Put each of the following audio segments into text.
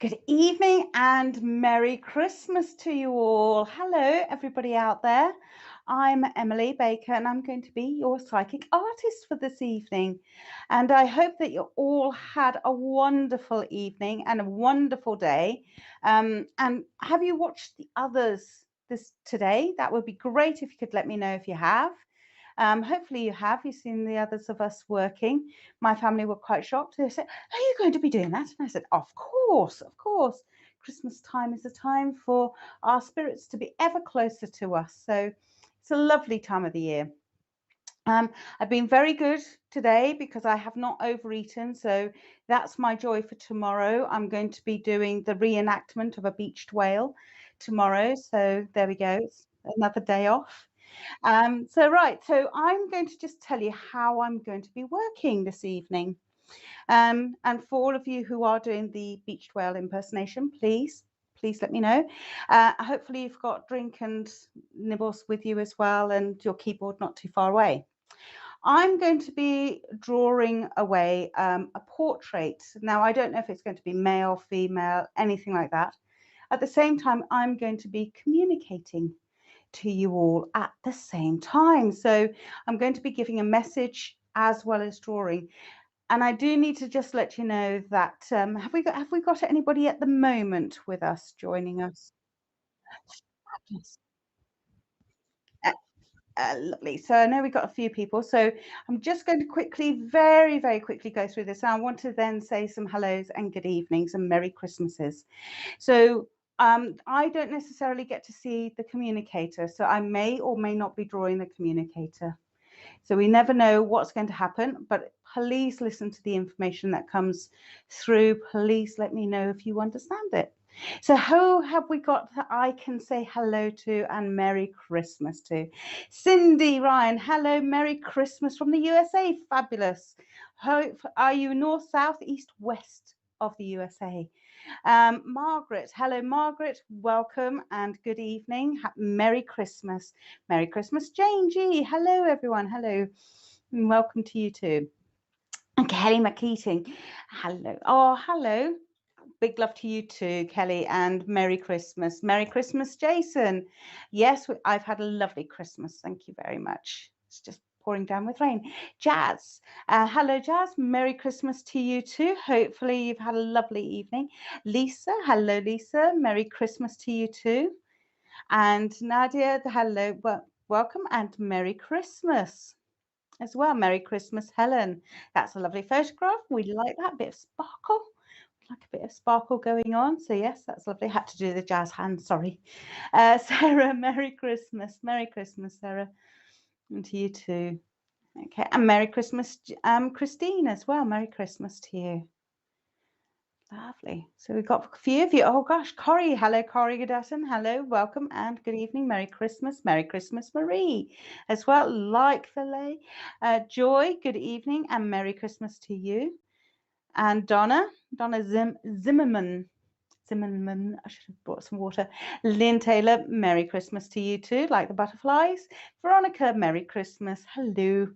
Good evening and Merry Christmas to you all. Hello, everybody out there. I'm Emily Baker and I'm going to be your psychic artist for this evening. And I hope that you all had a wonderful evening and a wonderful day. And have you watched the others today? That would be great if you could let me know if you have. Hopefully you have. You've seen the others of us working. My family were quite shocked. They said, "Are you going to be doing that?" And I said, "Of course, of course. Christmas time is a time for our spirits to be ever closer to us. So it's a lovely time of the year." I've been very good today because I have not overeaten. So that's my joy for tomorrow. I'm going to be doing the reenactment of a beached whale tomorrow. So there we go. It's another day off. So I'm going to just tell you how I'm going to be working this evening. And for all of you who are doing the beached whale impersonation, please let me know. Hopefully you've got drink and nibbles with you as well and your keyboard not too far away. I'm going to be drawing away a portrait. Now, I don't know if it's going to be male, female, anything like that. At the same time, I'm going to be communicating to you all at the same time. So I'm going to be giving a message as well as drawing. And I do need to just let you know that have we got anybody at the moment with us joining us? Yes. Lovely. So I know we've got a few people. So I'm just going to quickly, very, very quickly go through this. And I want to then say some hellos and good evenings and Merry Christmases. So I don't necessarily get to see the communicator. So I may or may not be drawing the communicator. So we never know what's going to happen, but please listen to the information that comes through. Please let me know if you understand it. So who have we got that I can say hello to and Merry Christmas to? Cindy Ryan, hello, Merry Christmas from the USA. Fabulous. How are you north, south, east, west of the USA? Margaret, hello, Margaret. Welcome and good evening. Merry Christmas. Merry Christmas, Jane G. Hello, everyone. Hello. And welcome to you too. And Kelly McKeating. Hello. Oh, hello. Big love to you too, Kelly, and Merry Christmas. Merry Christmas, Jason. Yes, I've had a lovely Christmas. Thank you very much. It's just pouring down with rain. Jazz. Hello, Jazz. Merry Christmas to you too. Hopefully you've had a lovely evening. Lisa. Hello, Lisa. Merry Christmas to you too. And Nadia, hello. Welcome and Merry Christmas as well. Merry Christmas, Helen. That's a lovely photograph. We like that bit of sparkle. Like a bit of sparkle going on. So yes, that's lovely. Had to do the jazz hand, sorry. Sarah, Merry Christmas. Merry Christmas, Sarah. And to you too. Okay, and Merry Christmas, Christine, as well. Merry Christmas to you. Lovely. So we've got a few of you. Oh gosh, Corrie. Hello, Corrie Goodasson. Hello, welcome and good evening. Merry Christmas. Merry Christmas, Marie, as well. Like Valet. Joy, good evening and Merry Christmas to you. And Donna Zimmerman. I should have brought some water. Lynn Taylor, Merry Christmas to you too, like the butterflies. Veronica, Merry Christmas. Hello.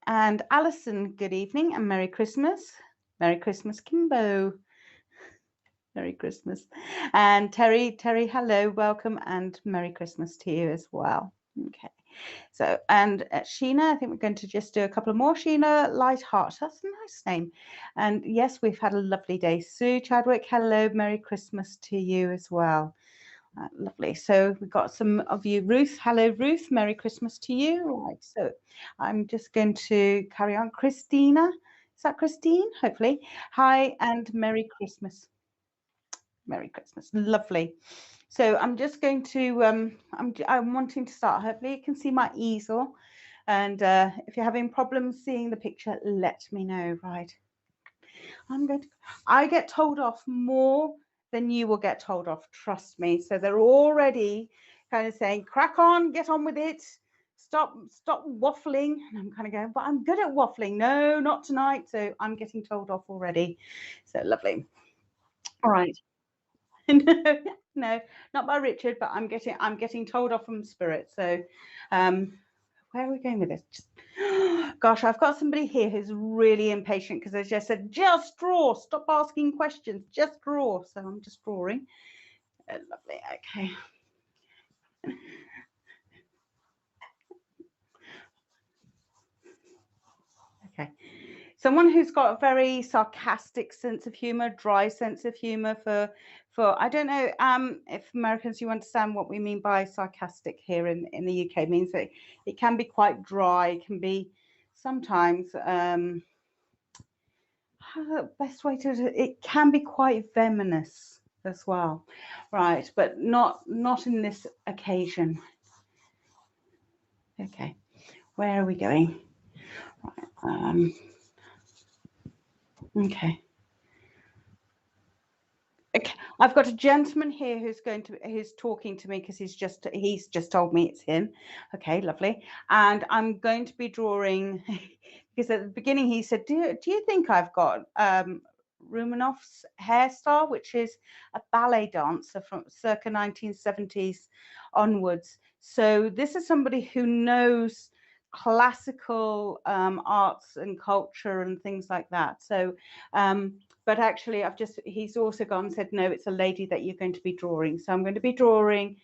And Alison, good evening and Merry Christmas. Merry Christmas, Kimbo. Merry Christmas. And Terry, hello, welcome and Merry Christmas to you as well. Okay. So, and Sheena, I think we're going to just do a couple of more. Sheena Lightheart, that's a nice name. And yes, we've had a lovely day. Sue Chadwick, hello, Merry Christmas to you as well. Lovely. So we've got some of you. Ruth, hello, Ruth, Merry Christmas to you. Right. So I'm just going to carry on. Christina, is that Christine? Hopefully. Hi and Merry Christmas. Merry Christmas. Lovely. So I'm just going to, I'm wanting to start. Hopefully you can see my easel. And if you're having problems seeing the picture, let me know. Right. I get told off more than you will get told off. Trust me. So they're already kind of saying, crack on, get on with it. Stop waffling. And I'm kind of going, but I'm good at waffling. No, not tonight. So I'm getting told off already. So lovely. All right. No, not by Richard, but I'm getting told off from Spirit. So where are we going with this? Gosh, I've got somebody here who's really impatient because I just said, just draw, stop asking questions, just draw. So I'm just drawing. Lovely, okay. Okay. Someone who's got a very sarcastic sense of humor, dry sense of humor for I don't know if Americans, you understand what we mean by sarcastic here in the UK. It means that it can be quite dry, it can be sometimes best way to it can be quite venomous as well, right? But not in this occasion. Okay, where are we going? Right, okay. Okay, I've got a gentleman here who's talking to me because he's just told me it's him. Okay, lovely. And I'm going to be drawing because at the beginning he said, do you think I've got Romanoff's hairstyle, which is a ballet dancer from circa 1970s onwards. So this is somebody who knows classical arts and culture and things like that. So but actually he's also gone and said, no, it's a lady that you're going to be drawing. So I'm going to be drawing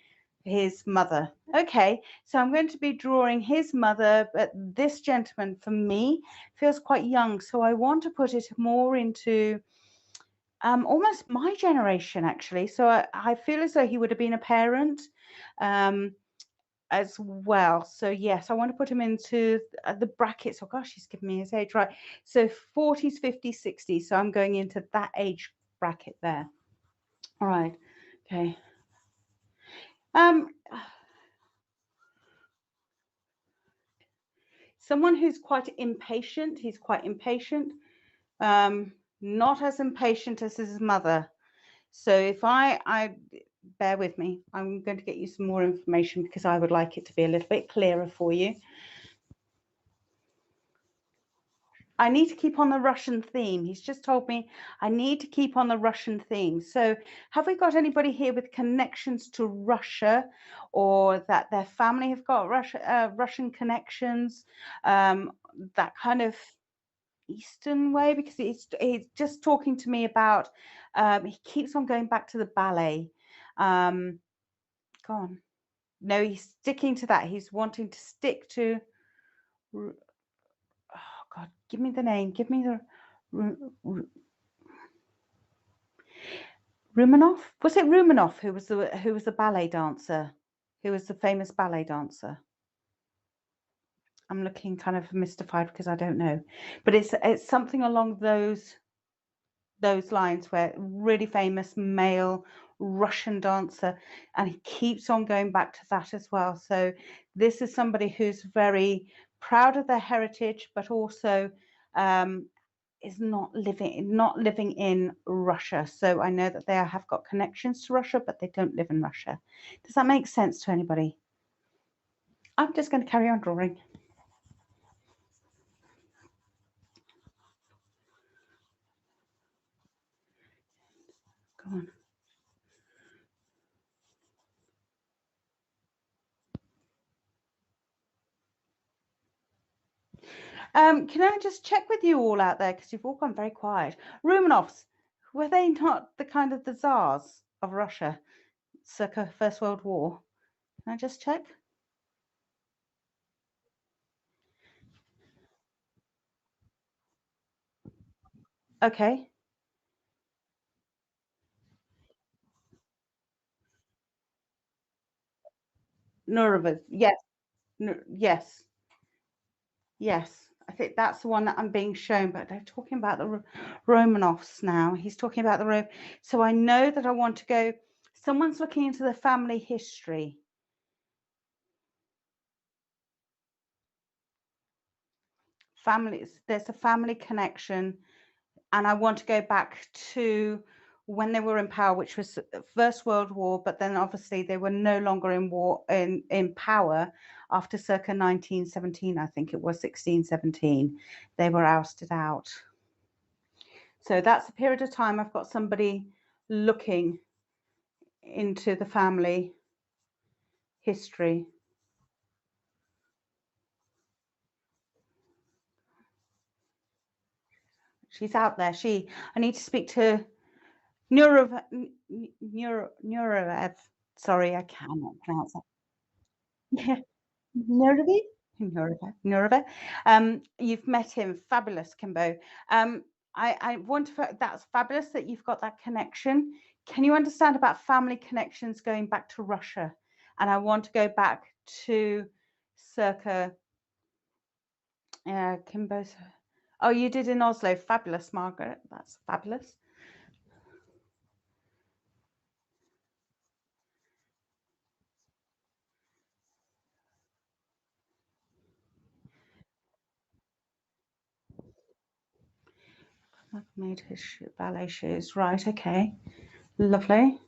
his mother. Okay, so I'm going to be drawing his mother, but this gentleman for me feels quite young, so I want to put it more into almost my generation, actually. So I feel as though he would have been a parent as well. So yes, I want to put him into the brackets. Oh gosh, he's given me his age, right? So 40s, 50s, 60s. So I'm going into that age bracket there. All right. Okay. Someone who's quite impatient. He's quite impatient. Not as impatient as his mother. So if I bear with me, I'm going to get you some more information because I would like it to be a little bit clearer for you. I need to keep on the Russian theme. He's just told me I need to keep on the Russian theme. So have we got anybody here with connections to Russia, or that their family have got Russian connections, that kind of Eastern way? Because he's just talking to me about, he keeps on going back to the ballet. Go on. No, he's sticking to that. He's wanting to stick to, oh God, give me the name. Give me the, Rumanoff? Was it Rumanoff who was the ballet dancer? Who was the famous ballet dancer? I'm looking kind of mystified because I don't know. But it's something along those lines, where really famous male Russian dancer, and he keeps on going back to that as well. So this is somebody who's very proud of their heritage, but also is not living in Russia. So I know that they have got connections to Russia, but they don't live in Russia. Does that make sense to anybody? I'm just going to carry on drawing. Go on. Can I just check with you all out there, because you've all gone very quiet. Romanovs, were they not the kind of the Tsars of Russia, circa First World War? Can I just check? Okay. Nurovas, yes. Yes. Yes, I think that's the one that I'm being shown, but they're talking about the Romanovs now. He's talking about the so I know that I want to go. Someone's looking into the family history. Families, there's a family connection, and I want to go back to when they were in power, which was First World War, but then obviously they were no longer in power after circa 1917. I think it was 1617. They were ousted out. So that's a period of time I've got somebody looking into the family history. She's out there. I need to speak to Nurev. Nurev. Sorry, I cannot pronounce that. Yeah, Nurev. Nurev. You've met him. Fabulous, Kimbo. I want to. That's fabulous that you've got that connection. Can you understand about family connections going back to Russia? And I want to go back to circa Kimbo's. Oh, you did in Oslo. Fabulous, Margaret. That's fabulous. I've made his ballet shoes. Right, okay. Lovely.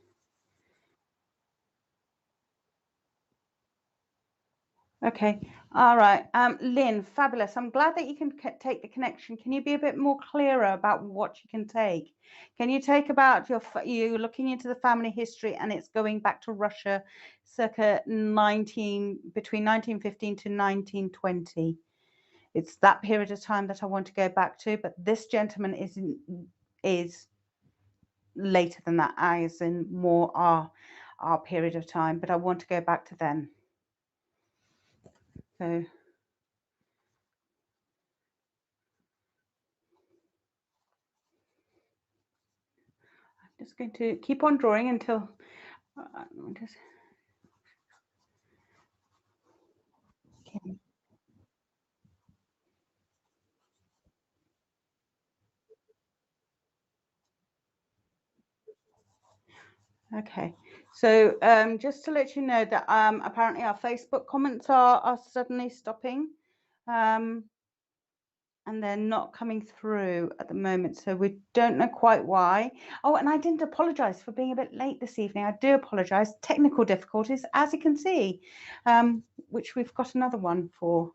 Okay. All right. Lynn, fabulous. I'm glad that you can take the connection. Can you be a bit more clearer about what you can take? Can you take about you looking into the family history and it's going back to Russia circa between 1915 to 1920? It's that period of time that I want to go back to, but this gentleman is later than that, as in more our period of time, but I want to go back to then. So I'm just going to keep on drawing until okay. Okay, so just to let you know that apparently our Facebook comments are suddenly stopping, and they're not coming through at the moment, so we don't know quite why. Oh, and I didn't apologize for being a bit late this evening. I do apologize. Technical difficulties, as you can see, which we've got another one for.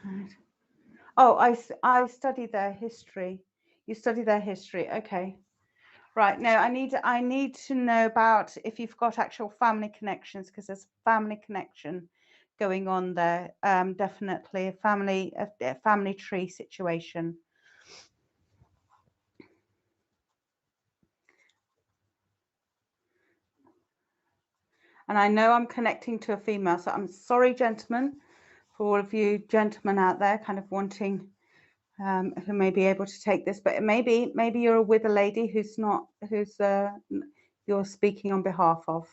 Right. Oh, I studied their history. You study their history. Okay. Right. No, I need to know about if you've got actual family connections, because there's a family connection going on there. Definitely a family tree situation. And I know I'm connecting to a female, so I'm sorry, gentlemen, for all of you gentlemen out there kind of wanting who may be able to take this, but maybe you're with a lady who's you're speaking on behalf of.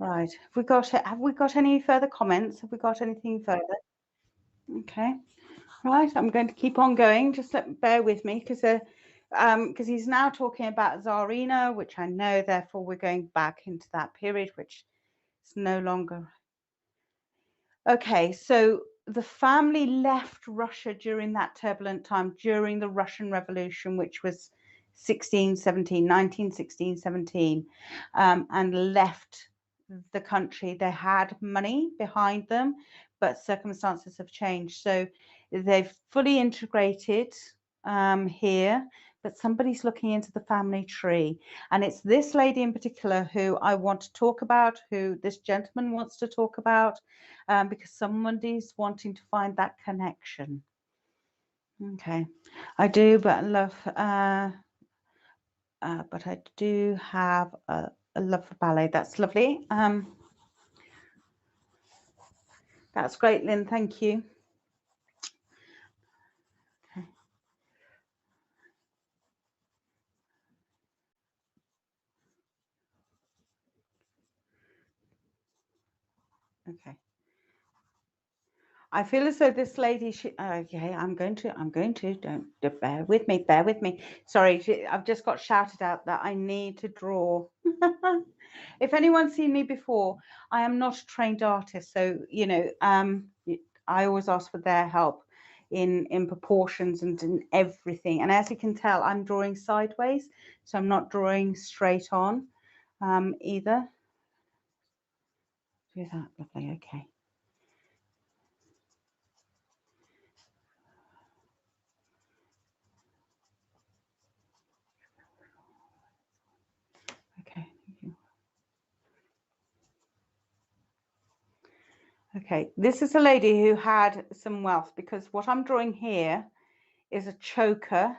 Right. Have we got any further comments? Have we got anything further? Okay. Right. I'm going to keep on going. Just bear with me because he's now talking about Tsarina, which I know, therefore we're going back into that period, which is no longer. Okay. So the family left Russia during that turbulent time, during the Russian Revolution, which was 1916, 17, and left the country. They had money behind them, but circumstances have changed. So they've fully integrated here, but somebody's looking into the family tree. And it's this lady in particular who I want to talk about, who this gentleman wants to talk about, because somebody's wanting to find that connection. Okay, I do, but but I do have a love for ballet. That's lovely. That's great, Lynn. Thank you. Okay. Okay. I feel as though this lady, okay, I'm going to, don't bear with me. Sorry, I've just got shouted out that I need to draw. If anyone's seen me before, I am not a trained artist. So, I always ask for their help. in proportions and in everything. And as you can tell, I'm drawing sideways, so I'm not drawing straight on either. Do that, lovely, okay. Okay, thank you. Okay, this is a lady who had some wealth, because what I'm drawing here is a choker.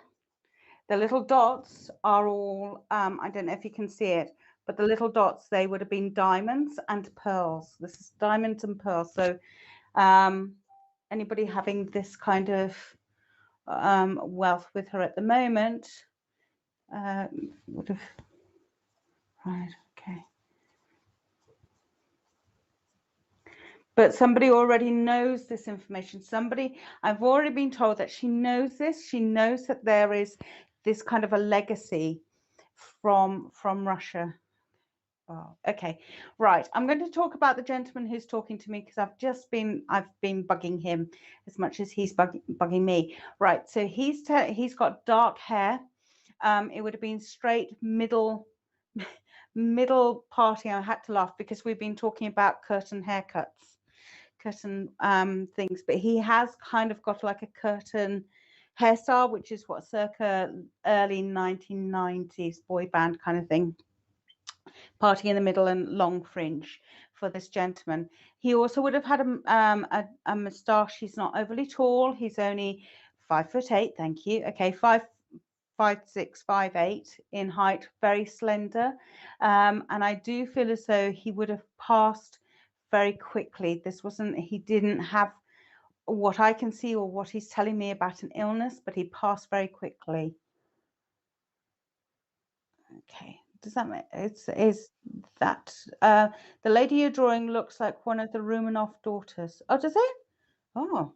The little dots are all, I don't know if you can see it, but the little dots, they would have been diamonds and pearls. This is diamonds and pearls. So anybody having this kind of wealth with her at the moment would have, right, okay. But somebody already knows this information. Somebody, I've already been told that she knows this. She knows that there is this kind of a legacy from Russia. Oh, okay, right. I'm going to talk about the gentleman who's talking to me, because I've been bugging him as much as he's bugging me. Right. So he's got dark hair. It would have been straight middle parting. I had to laugh because we've been talking about curtain haircuts, curtain things, but he has kind of got like a curtain hairstyle, which is what circa early 1990s boy band kind of thing. Parting in the middle and long fringe for this gentleman. He also would have had a moustache. He's not overly tall. He's only 5'8". Thank you. Okay, 5'6", 5'8" in height, very slender. And I do feel as though he would have passed very quickly. He didn't have what I can see or what he's telling me about an illness, but he passed very quickly. Okay. Does that make is that the lady you're drawing looks like one of the Romanov daughters? Oh, does it? Oh.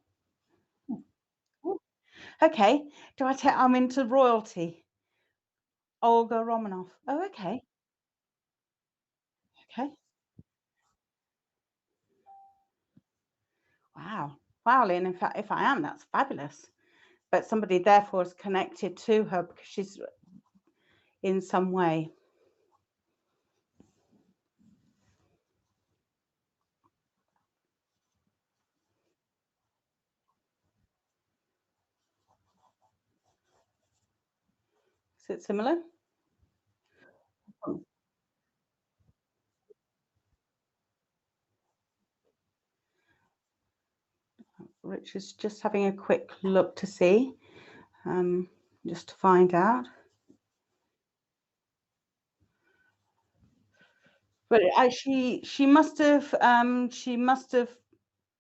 Okay. Do I tell I'm into royalty? Olga Romanov. Oh, okay. Okay. Wow. Wow, Lynn. In fact, if I am, that's fabulous. But somebody therefore is connected to her because she's in some way. Is it similar? Richard's just having a quick look to see, just to find out. But she must have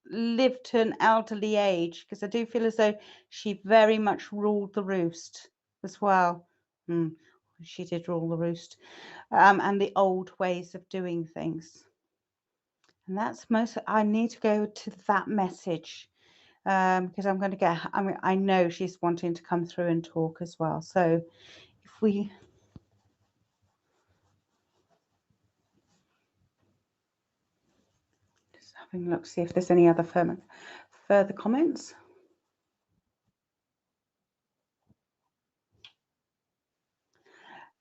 lived to an elderly age, because I do feel as though she very much ruled the roost as well. She did rule the roost, and the old ways of doing things. And that's I need to go to that message, because I'm going to get. I know she's wanting to come through and talk as well. So if we. Just having a look, see if there's any other further comments.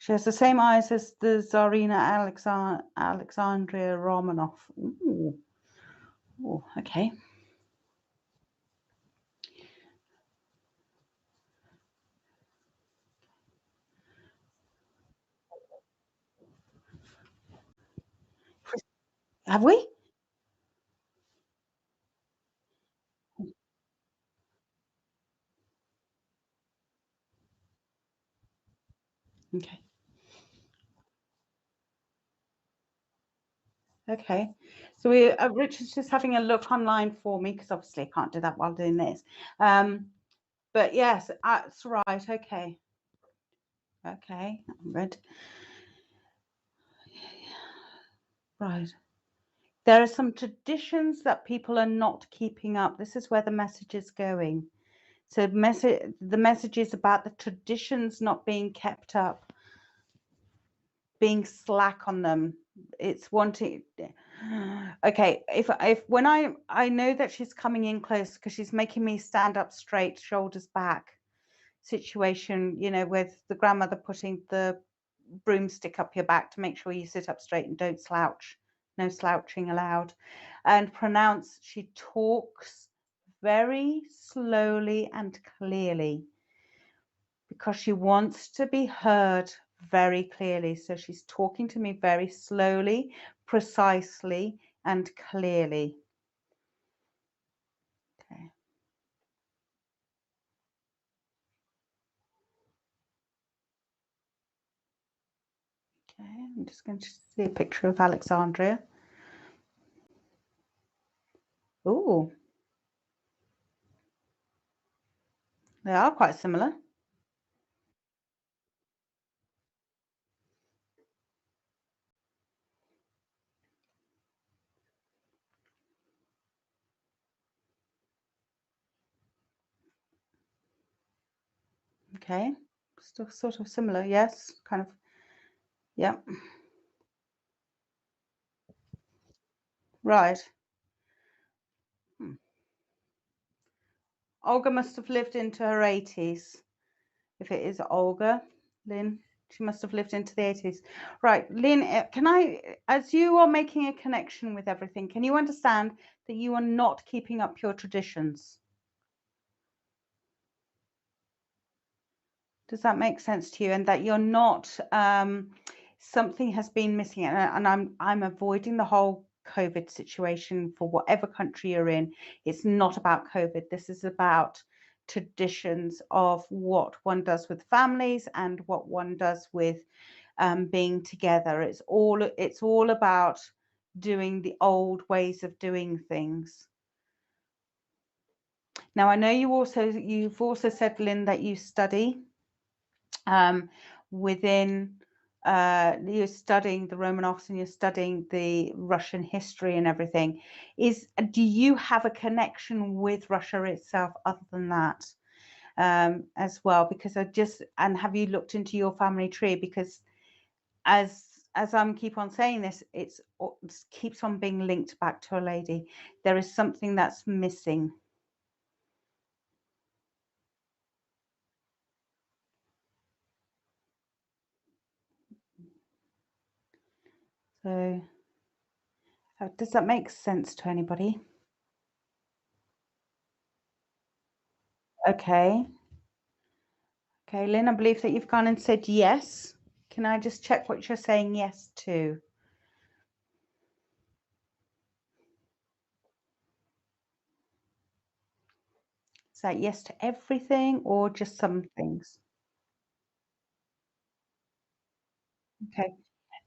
She has the same eyes as the Tsarina Alexandria Romanov. Ooh. Ooh, okay. Have we? Okay. Okay. So Richard's just having a look online for me, because obviously I can't do that while doing this. But yes, that's right. Okay. Okay. I'm good. Right. There are some traditions that people are not keeping up. This is where the message is going. So the message is about the traditions not being kept up, being slack on them. it's wanting. Okay, if when I know that she's coming in close because she's making me stand up straight, shoulders back situation, you know, with the grandmother putting the broomstick up your back to make sure you sit up straight and don't slouch. No slouching allowed. And pronounce, she talks very slowly and clearly because she wants to be heard very clearly. So she's talking to me very slowly, precisely, and clearly. Okay. Okay, I'm just going to see a picture of Alexandria. Oh, they are quite similar. Okay, still sort of similar, yes, kind of, yeah. Right. Hmm. Olga must have lived into her 80s. If it is Olga, Lynn, she must have lived into the 80s. Right, Lynn, can I, as you are making a connection with everything, can you understand that you are not keeping up your traditions? Does that make sense to you? And that you're not, something has been missing, and I'm avoiding the whole COVID situation for whatever country you're in. It's not about COVID. This is about traditions of what one does with families and what one does with being together. It's all about doing the old ways of doing things. Now, I know you've also said, Lynn, that you study within you're studying the Romanovs and you're studying the Russian history and everything. Do you have a connection with Russia itself other than that as well? Because have you looked into your family tree? Because as I'm keep on saying this, it keeps on being linked back to a lady. There is something that's missing. So does that make sense to anybody? Okay. Okay, Lynn, I believe that you've gone and said yes. Can I just check what you're saying yes to? Is that yes to everything or just some things? Okay.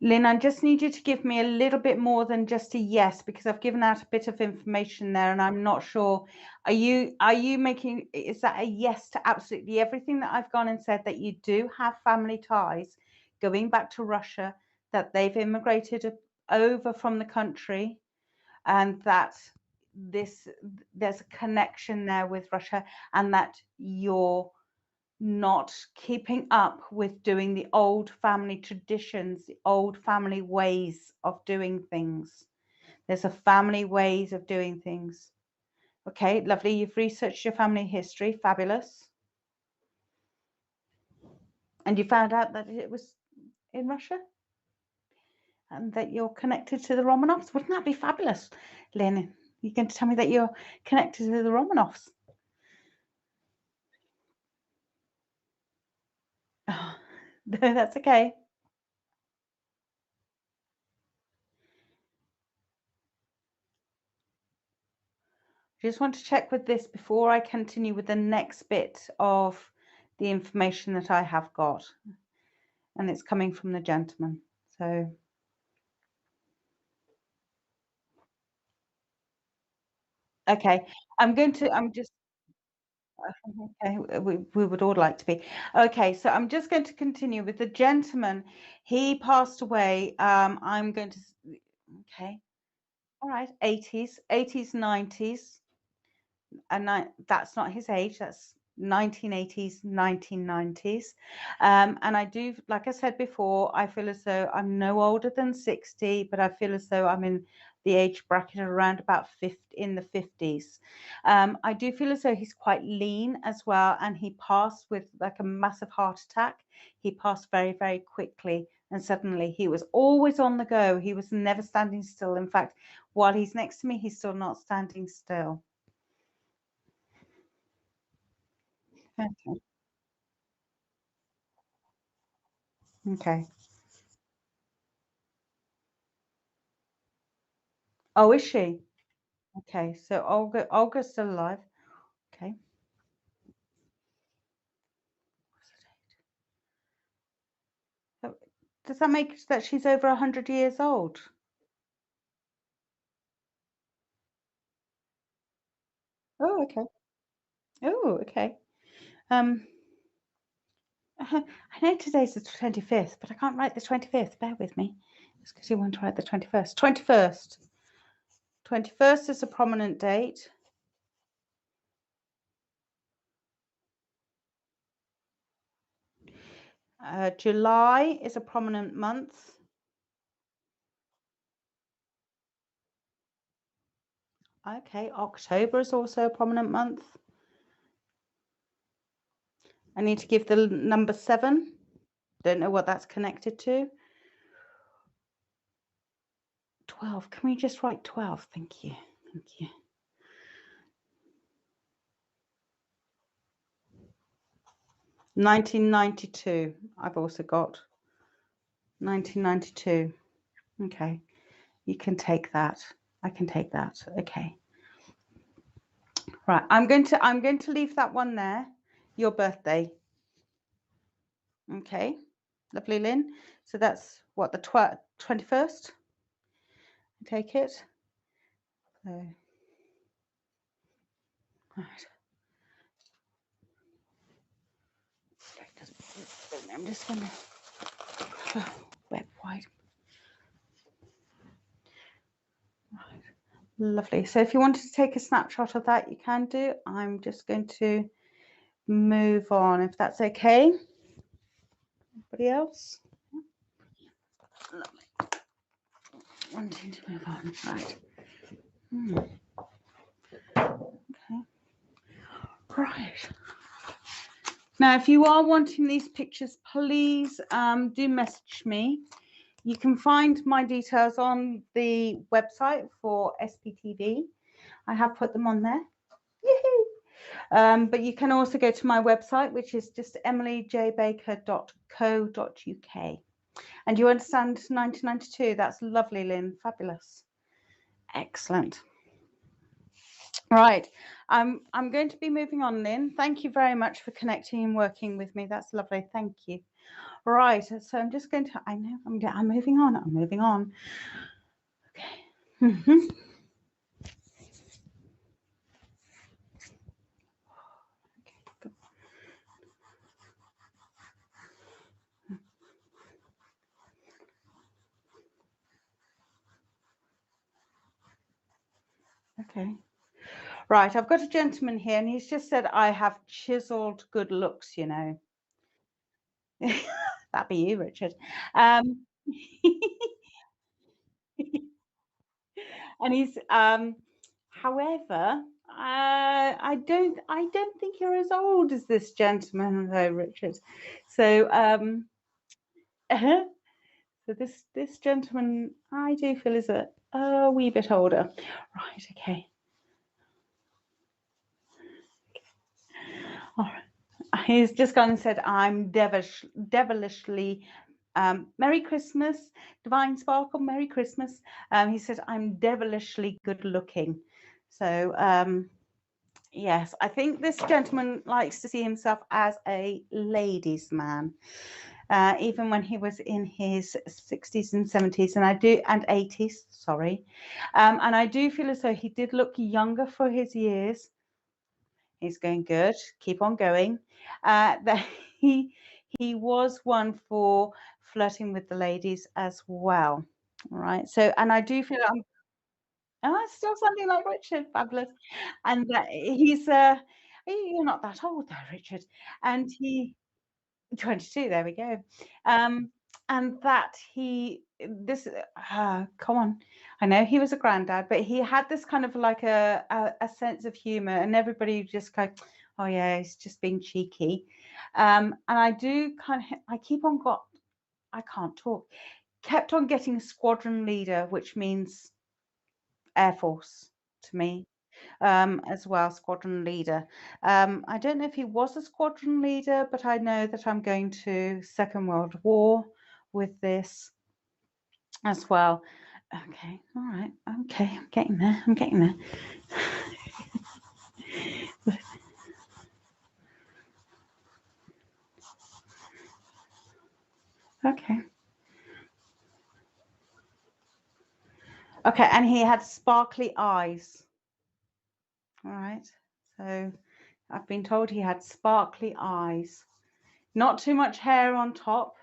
Lynn, I just need you to give me a little bit more than just a yes, because I've given out a bit of information there and I'm not sure. Are you making, is that a yes to absolutely everything that I've gone and said, that you do have family ties going back to Russia, that they've immigrated over from the country, and that there's a connection there with Russia, and that you're not keeping up with doing the old family traditions, the old family ways of doing things. There's a family ways of doing things. Okay, lovely. You've researched your family history. Fabulous. And you found out that it was in Russia and that you're connected to the Romanovs. Wouldn't that be fabulous, Lynn? You're going to tell me that you're connected to the Romanovs. Oh, no, that's okay. Just want to check with this before I continue with the next bit of the information that I have got. And it's coming from the gentleman. So, okay, I'm just, okay, we would all like to be. Okay, so I'm just going to continue with the gentleman. He passed away. I'm going to, okay, all right, 80s, 90s. And that's not his age, that's 1980s, 1990s. And I do, like I said before, I feel as though I'm no older than 60, but I feel as though I'm in the age bracket around about 50, in the 50s. I do feel as though he's quite lean as well, and he passed with like a massive heart attack. He passed very, very quickly, and suddenly he was always on the go. He was never standing still. In fact, while he's next to me, he's still not standing still. Okay. Okay. Oh, is she? Okay, so Olga's still alive. Okay. What's the date? So, does that make that she's over 100 years old? Oh, okay. Oh, okay. Um, I know today's the 25th, but I can't write the 25th. Bear with me. Just because you want to write the 21st. 21st. 21st is a prominent date. July is a prominent month. Okay, October is also a prominent month. I need to give the number 7. Don't know what that's connected to. 12. Can we just write 12? Thank you. Thank you. (1992). I've also got 1992. Okay. You can take that. I can take that. Okay. Right. I'm going to leave that one there. Your birthday. Okay. Lovely, Lynn. So that's what, the 21st? Take it. So, right. I'm just going to web wide. Right. Lovely. So if you wanted to take a snapshot of that, you can do. I'm just going to move on, if that's okay. Anybody else? Lovely. Wanting to move on. Right. Okay. Right. Now, if you are wanting these pictures, please do message me. You can find my details on the website for SPTV. I have put them on there. Yay! But you can also go to my website, which is just emilyjbaker.co.uk. And you understand 1992? That's lovely, Lynn. Fabulous. Excellent. Right. I'm going to be moving on, Lynn. Thank you very much for connecting and working with me. That's lovely. Thank you. Right. So I'm just going to, I know, I'm moving on. I'm moving on. Okay. Okay. Okay. Right. I've got a gentleman here, and he's just said I have chiseled good looks, you know. That'd be you, Richard. Um, and he's however, I don't think you're as old as this gentleman though, Richard. So so this gentleman, I do feel is a wee bit older. Right, okay. All right. He's just gone and said, I'm devilishly Merry Christmas, Divine Sparkle, Merry Christmas. He said, I'm devilishly good looking. So yes, I think this gentleman likes to see himself as a ladies' man, even when he was in his 60s and 70s, and 80s. Sorry, and I do feel as though he did look younger for his years. He's going good. Keep on going. That he was one for flirting with the ladies as well. All right. So, and I do feel I'm still something like Richard, fabulous, and he's You're not that old though, Richard. And he 22, there we go. And that he this come on, I know he was a granddad, but he had this kind of like a sense of humor, and everybody just go, oh yeah, he's just being cheeky. And I do kind of, I keep on got, I can't talk, kept on getting squadron leader, which means Air Force to me, as well, squadron leader. I don't know if he was a squadron leader, but I know that I'm going to Second World War with this as well. Okay, all right, okay, I'm getting there, I'm getting there. Okay. Okay, and he had sparkly eyes. All right, so I've been told he had sparkly eyes. Not too much hair on top,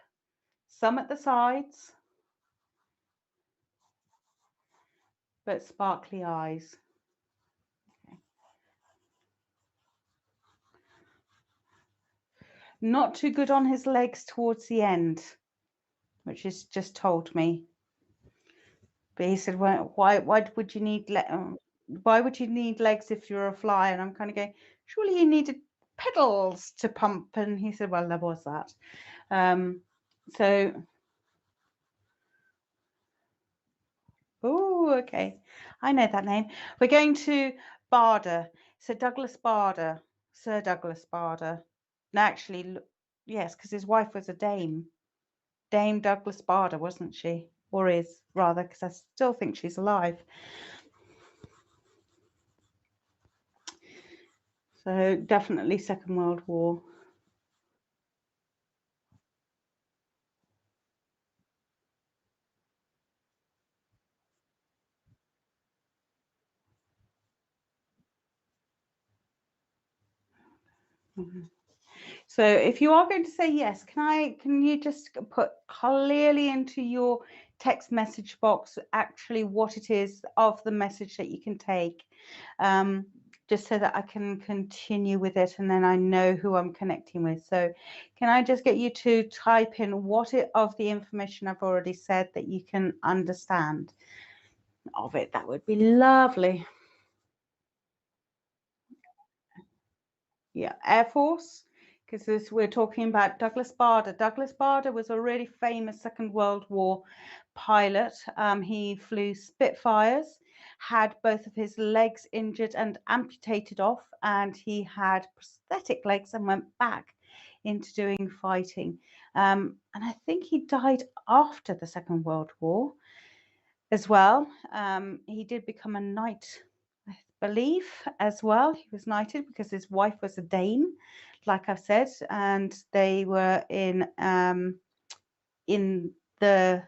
some at the sides, but sparkly eyes. Okay. Not too good on his legs towards the end, which is just told me. But he said, well, why would you need why would you need legs if you're a fly? And I'm kind of going, surely you needed pedals to pump. And he said, well, there was that. So, oh, okay, I know that name. We're going to Barder. So Douglas Barder, Sir Douglas Barder. No, actually, yes, because his wife was a dame. Dame Douglas Barder, wasn't she? Or is, rather, because I still think she's alive. So definitely Second World War. Mm-hmm. So if you are going to say yes, can you just put clearly into your text message box actually what it is of the message that you can take, just so that I can continue with it and then I know who I'm connecting with. So can I just get you to type in what it of the information I've already said that you can understand of it? That would be lovely. Yeah, Air Force, because we're talking about Douglas Bader. Douglas Bader was a really famous Second World War pilot. He flew Spitfires, had both of his legs injured and amputated off, and he had prosthetic legs and went back into doing fighting. And I think he died after the Second World War as well. He did become a knight, I believe, as well. He was knighted because his wife was a dame, like I've said, and they were in the.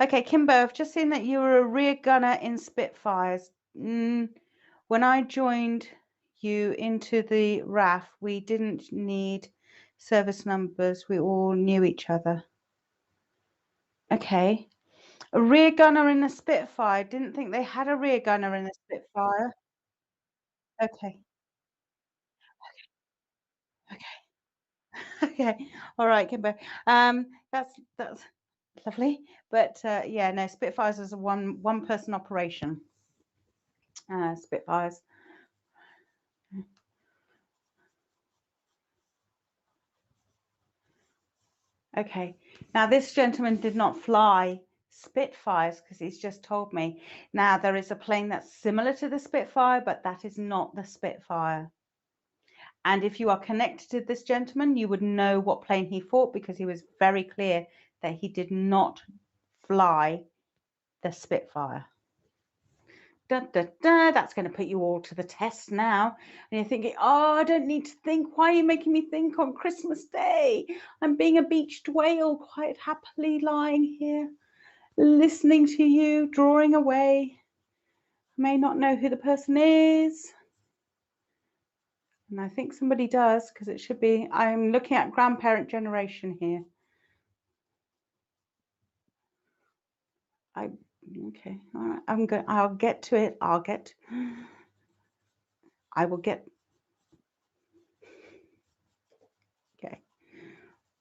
Okay, Kimbo, I've just seen that you were a rear gunner in Spitfires. When I joined you into the RAF, we didn't need service numbers. We all knew each other. Okay. A rear gunner in the Spitfire. Didn't think they had a rear gunner in the Spitfire. Okay. Okay. All right, Kimbo. That's lovely. But yeah, no, Spitfires is a one person operation. Spitfires. Okay. Now this gentleman did not fly Spitfires because he's just told me. Now there is a plane that's similar to the Spitfire, but that is not the Spitfire. And if you are connected to this gentleman, you would know what plane he fought because he was very clear that he did not fly the Spitfire. Da, da, da, that's going to put you all to the test now. And you're thinking, oh, I don't need to think. Why are you making me think on Christmas Day? I'm being a beached whale, quite happily lying here, listening to you, drawing away. I may not know who the person is. And I think somebody does, because it should be, I'm looking at grandparent generation here. Okay, all right. I'll get to it. I will get. Okay,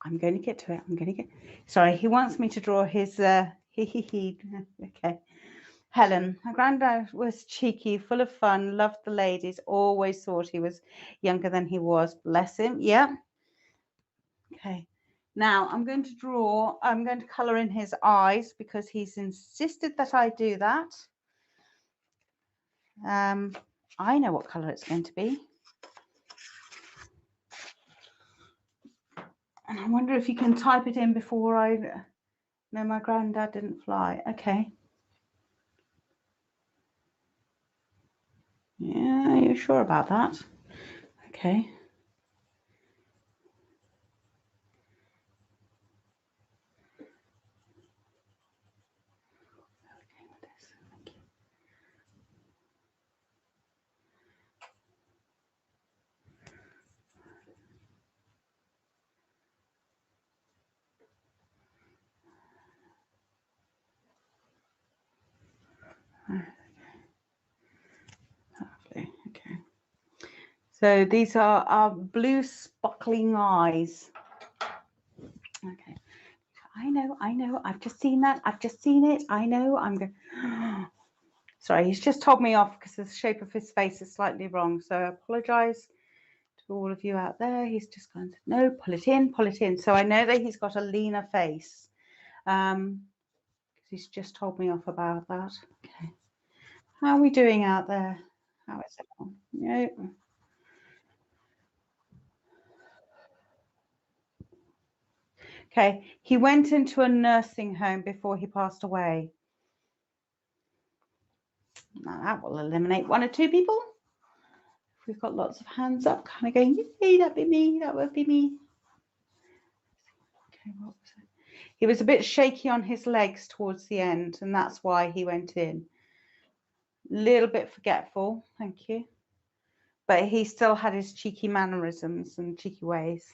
I'm going to get to it. I'm going to get. Sorry, he wants me to draw his. Okay. Helen, her granddad was cheeky, full of fun, loved the ladies, always thought he was younger than he was. Bless him. Yeah. Okay. Now I'm going to colour in his eyes because he's insisted that I do that. I know what colour it's going to be. And I wonder if you can type it in before I... No, my granddad didn't fly. Okay. Yeah, you're sure about that? Okay. Okay. So these are our blue sparkling eyes. Okay. I know. I've just seen that. I've just seen it. I know. I'm going. Sorry, he's just told me off because the shape of his face is slightly wrong. So I apologise to all of you out there. He's just going to no, pull it in, pull it in. So I know that he's got a leaner face. He's just told me off about that. Okay. How are we doing out there? How is it? No. Okay. He went into a nursing home before he passed away. Now that will eliminate one or two people. We've got lots of hands up, kind of going, yay, that'd be me, that would be me. Okay, what was it? He was a bit shaky on his legs towards the end, and that's why he went in. Little bit forgetful, thank you. But he still had his cheeky mannerisms and cheeky ways.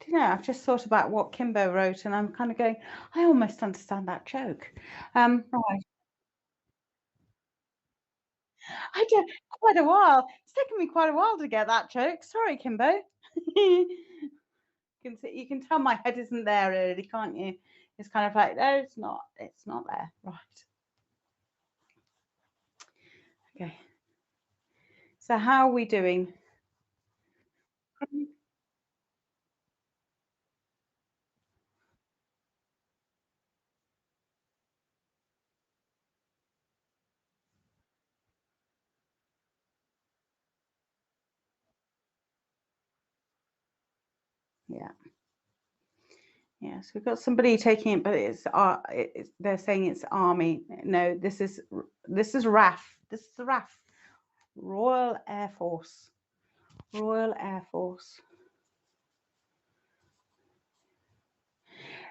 Do you know, I've just thought about what Kimbo wrote, and I'm kind of going, I almost understand that joke. Right. I did quite a while. It's taken me quite a while to get that joke. Sorry, Kimbo. You can tell my head isn't there really, can't you? It's kind of like, no, it's not there. Right. Okay. So how are we doing? Yeah. Yes, we've got somebody taking it, but they're saying it's army. No, this is RAF. This is the RAF, Royal Air Force. Royal Air Force.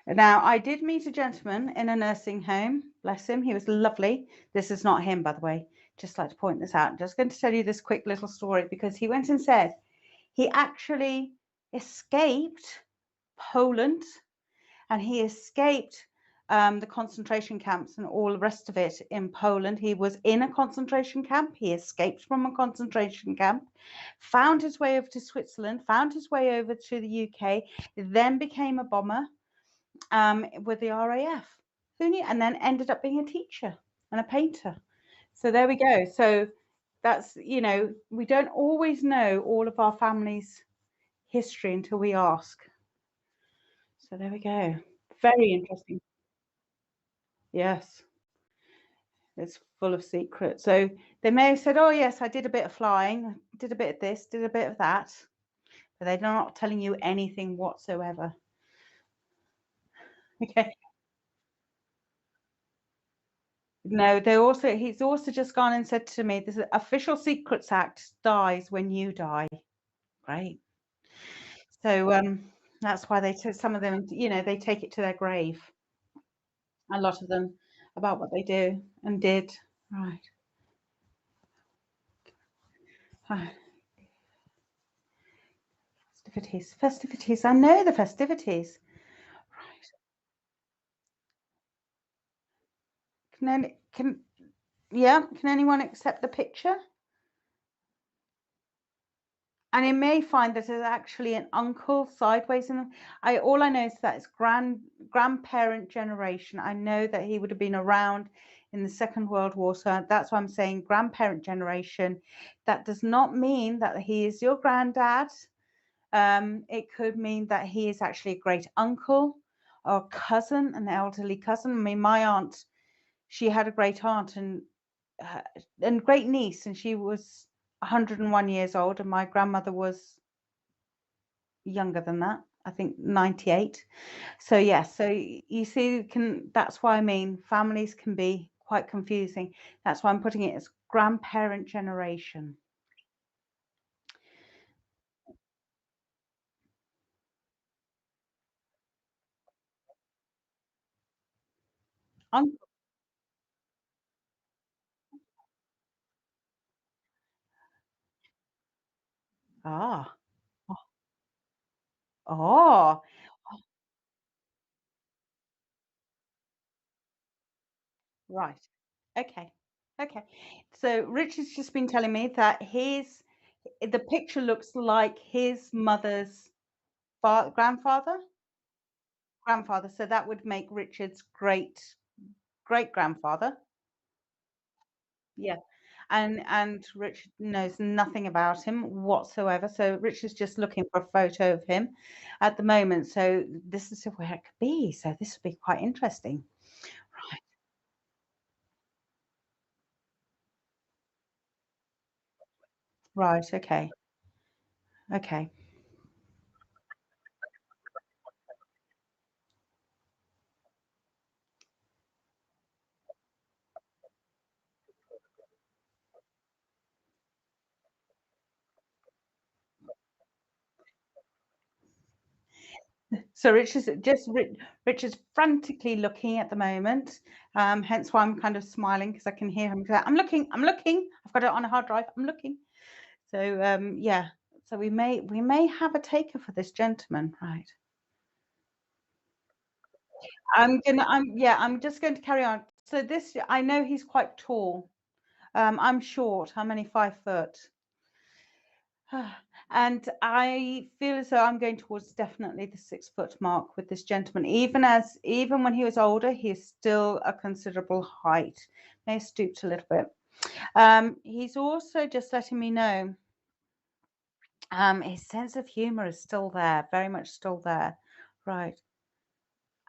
Now, I did meet a gentleman in a nursing home. Bless him. He was lovely. This is not him, by the way. Just like to point this out. I'm just going to tell you this quick little story because he went and said he actually escaped Poland and he escaped the concentration camps and all the rest of it in Poland. He was in a concentration camp. He escaped from a concentration camp, found his way over to Switzerland, found his way over to the UK, then became a bomber with the RAF. Who knew? And then ended up being a teacher and a painter. So there we go. So that's, we don't always know all of our family's history until we ask. So there we go. Very interesting. Yes. It's full of secrets. So they may have said, oh, yes, I did a bit of flying, did a bit of this, did a bit of that, but they're not telling you anything whatsoever. Okay. No, he's also just gone and said to me, this Official Secrets Act dies when you die. Great. So that's why some of them, they take it to their grave. a lot of them, about what they do and did. Right. Ah, festivities, festivities. I know the festivities. Right. Yeah, can anyone accept the picture? And it may find that it's actually an uncle sideways in them. All I know is that it's grandparent generation. I know that he would have been around in the Second World War, so that's why I'm saying grandparent generation. That does not mean that he is your granddad. It could mean that he is actually a great uncle or cousin, an elderly cousin. I mean, my aunt, she had a great aunt uh, and great niece, and she was 101 years old, and my grandmother was younger than that. I think 98. So yes, so you see, that's why I mean families can be quite confusing. That's why I'm putting it as grandparent generation. Uncle. Ah. Oh. Right. Okay. Okay. So Richard's just been telling me that the picture looks like his mother's grandfather. Grandfather. So that would make Richard's great grandfather. Yeah. And Richard knows nothing about him whatsoever. So Richard's just looking for a photo of him at the moment. So this is where it could be. So this would be quite interesting. Right. Okay. Okay. So Richard's frantically looking at the moment. Hence why I'm kind of smiling because I can hear him. I'm looking. I'm looking. I've got it on a hard drive. I'm looking. So yeah. So we may have a taker for this gentleman, right? I'm just going to carry on. So this, I know he's quite tall. I'm short. I'm only 5 foot. And I feel as though I'm going towards definitely the 6 foot mark with this gentleman. Even when he was older, he's still a considerable height. May have stooped a little bit. He's also just letting me know his sense of humor is still there, very much still there. Right.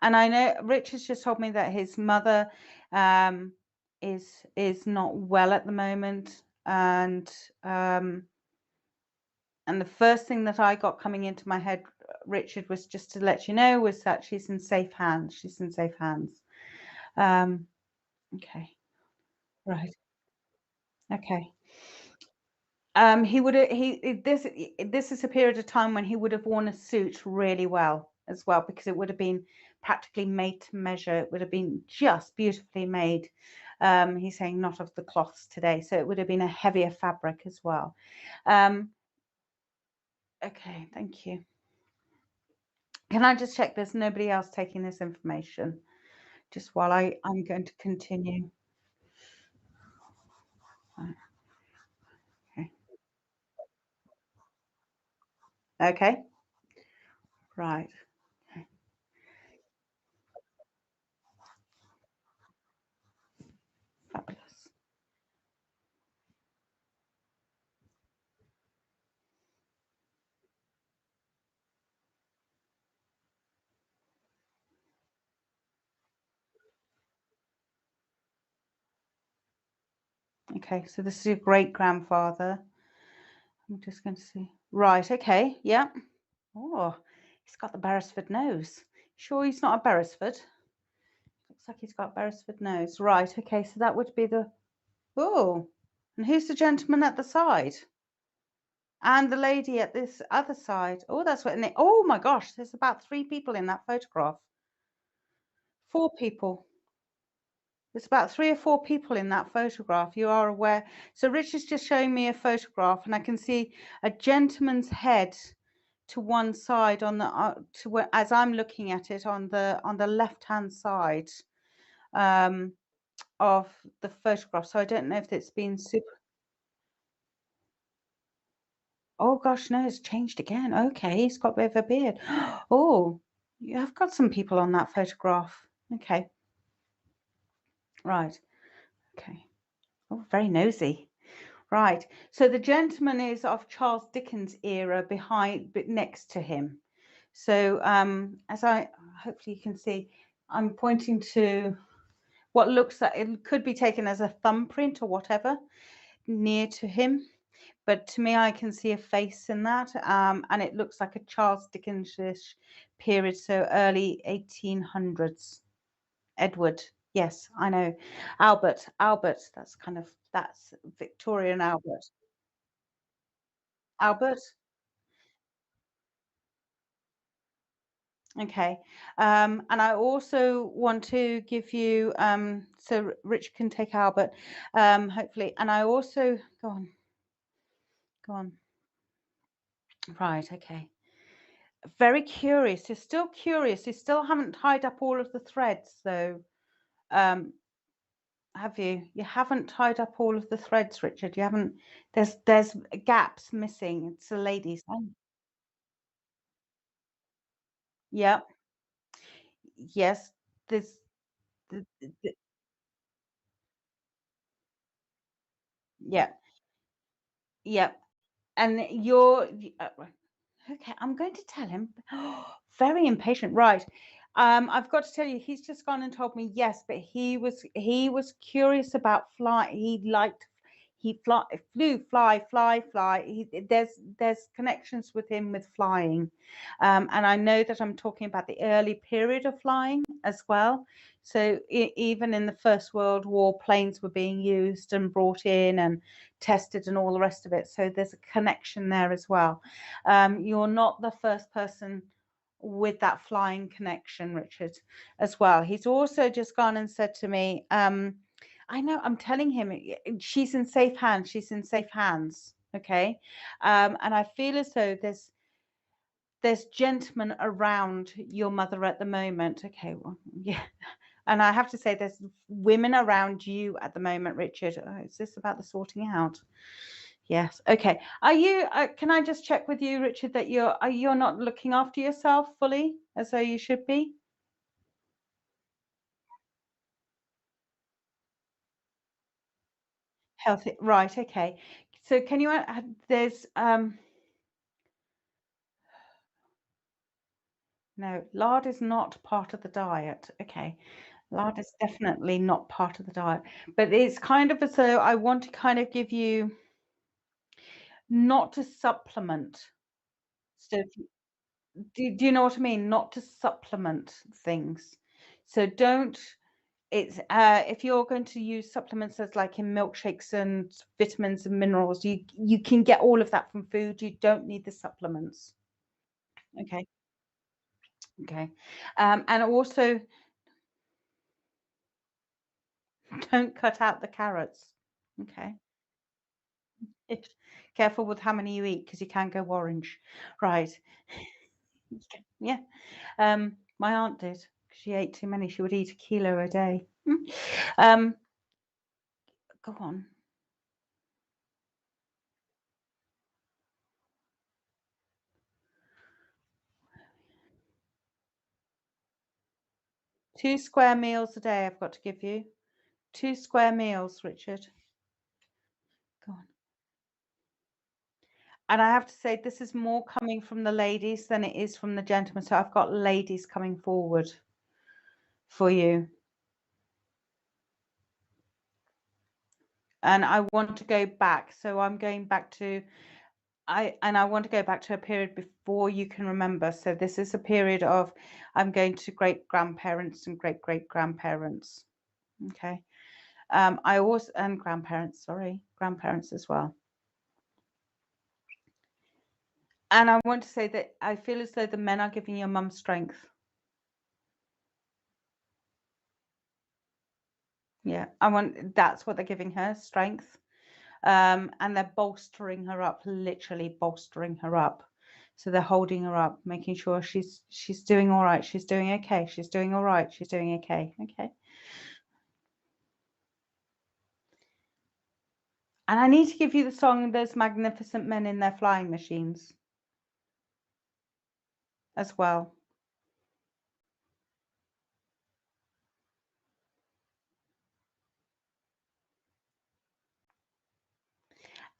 And I know Richard's just told me that his mother um, is not well at the moment, and the first thing that I got coming into my head, Richard, was just to let you know was that she's in safe hands. She's in safe hands. Um, okay, right, okay. He would have he this is a period of time when he would have worn a suit really well as well because it would have been practically made to measure. It would have been just beautifully made. He's saying not of the cloths today, so it would have been a heavier fabric as well. Um, okay, thank you. Can I just check there's nobody else taking this information just while I'm going to continue? Okay. Okay. Right. Okay. Fabulous. Okay, so this is your great grandfather. I'm just going to see. Right. Okay. Yeah. Oh, he's got the Beresford nose. Sure, he's not a Beresford. Looks like he's got Beresford nose. Right. Okay. So that would be the. Oh, and who's the gentleman at the side? And the lady at this other side. Oh, that's what. Oh my gosh, there's about 3 people in that photograph. 4 people. There's about 3 or 4 people in that photograph. You are aware. So Richard's just showing me a photograph, and I can see a gentleman's head to one side on the to where, as I'm looking at it, on the left-hand side of the photograph. So I don't know if it's been super. Oh gosh, no, it's changed again. Okay, he's got a bit of a beard. Oh, you have got some people on that photograph. Okay, right. Okay. Oh, very nosy. Right. So the gentleman is of Charles Dickens era but next to him. So as I hopefully you can see, I'm pointing to what looks like it could be taken as a thumbprint or whatever near to him. But to me, I can see a face in that, and it looks like a Charles Dickens-ish period, so early 1800s. Edward, yes, I know. Albert, that's Victorian Albert. Albert, okay. And I also want to give you, so Rich can take Albert, hopefully. And I also, go on. Right, okay. Very curious. You're still curious. You still haven't tied up all of the threads, though. Have you? You haven't tied up all of the threads, Richard. You haven't. There's gaps missing. It's the ladies. Yeah. Yes. There's. Yeah. Yeah. And you're. Okay, I'm going to tell him. Very impatient. Right. I've got to tell you, he's just gone and told me yes, but he was curious about fly. He flew, fly. There's connections with him with flying, and I know that I'm talking about the early period of flying as well. So even in the First World War, planes were being used and brought in and tested and all the rest of it. So there's a connection there as well. You're not the first person with that flying connection, Richard, as well. He's also just gone and said to me, I know, I'm telling him she's in safe hands. She's in safe hands. Okay. And I feel as though there's gentlemen around your mother at the moment. Okay, well, yeah. And I have to say, there's women around you at the moment, Richard. Is this about the sorting out? Yes. Okay. Are you? Can I just check with you, Richard, that you're not looking after yourself fully as though you should be? Healthy. Right. Okay. So can you? There's no, lard is not part of the diet. Okay. Lard is definitely not part of the diet, but it's kind of as though I want to kind of give you not to supplement. So do you know what I mean? Not to supplement things. So don't. It's if you're going to use supplements as like in milkshakes and vitamins and minerals, you can get all of that from food. You don't need the supplements. Okay. Okay. And also don't cut out the carrots. Okay. Careful with how many you eat because you can go orange. Right. Yeah. My aunt did. She ate too many. She would eat a kilo a day. Um, go on. 2 square meals a day I've got to give you. 2 square meals, Richard. Go on. And I have to say, this is more coming from the ladies than it is from the gentlemen. So I've got ladies coming forward for you. And I want to go back. So I'm going back to I want to go back to a period before you can remember. So this is a period of I'm going to great grandparents and great great grandparents. Okay. I also and grandparents, sorry, grandparents as well. And I want to say that I feel as though the men are giving your mum strength. Yeah, that's what they're giving her, strength. And they're bolstering her up, literally bolstering her up. So they're holding her up, making sure she's doing all right. She's doing okay. She's doing all right. She's doing okay. Okay. And I need to give you the song "Those Magnificent Men in Their Flying Machines" as well.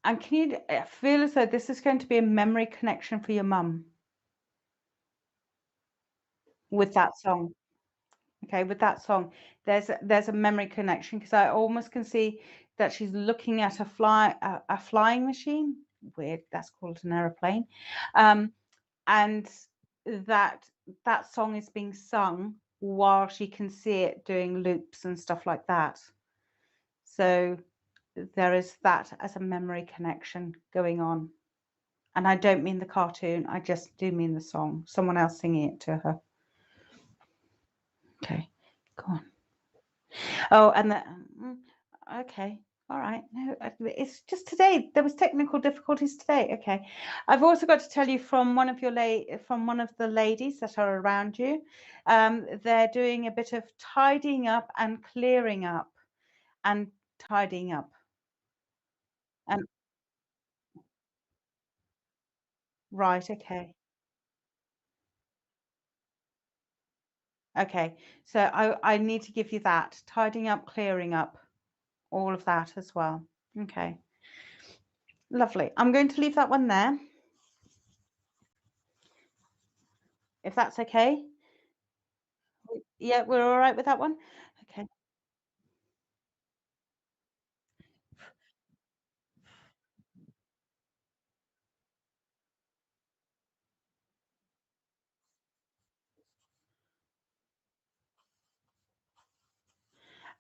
And can you feel as though this is going to be a memory connection for your mum with that song? Okay, with that song, there's a memory connection because I almost can see that she's looking at a flying machine. Weird, that's called an aeroplane, and that that song is being sung while she can see it doing loops and stuff like that. So there is that as a memory connection going on. And I don't mean the cartoon, I just do mean the song, someone else singing it to her. Okay, go on. Oh, and okay, all right. No, it's just today. There was technical difficulties today. Okay, I've also got to tell you from one of the ladies that are around you. They're doing a bit of tidying up and clearing up and tidying up. And right, okay, okay. So I need to give you that tidying up, clearing up, all of that as well. Okay, lovely. I'm going to leave that one there, if that's okay. Yeah, we're all right with that one? Okay.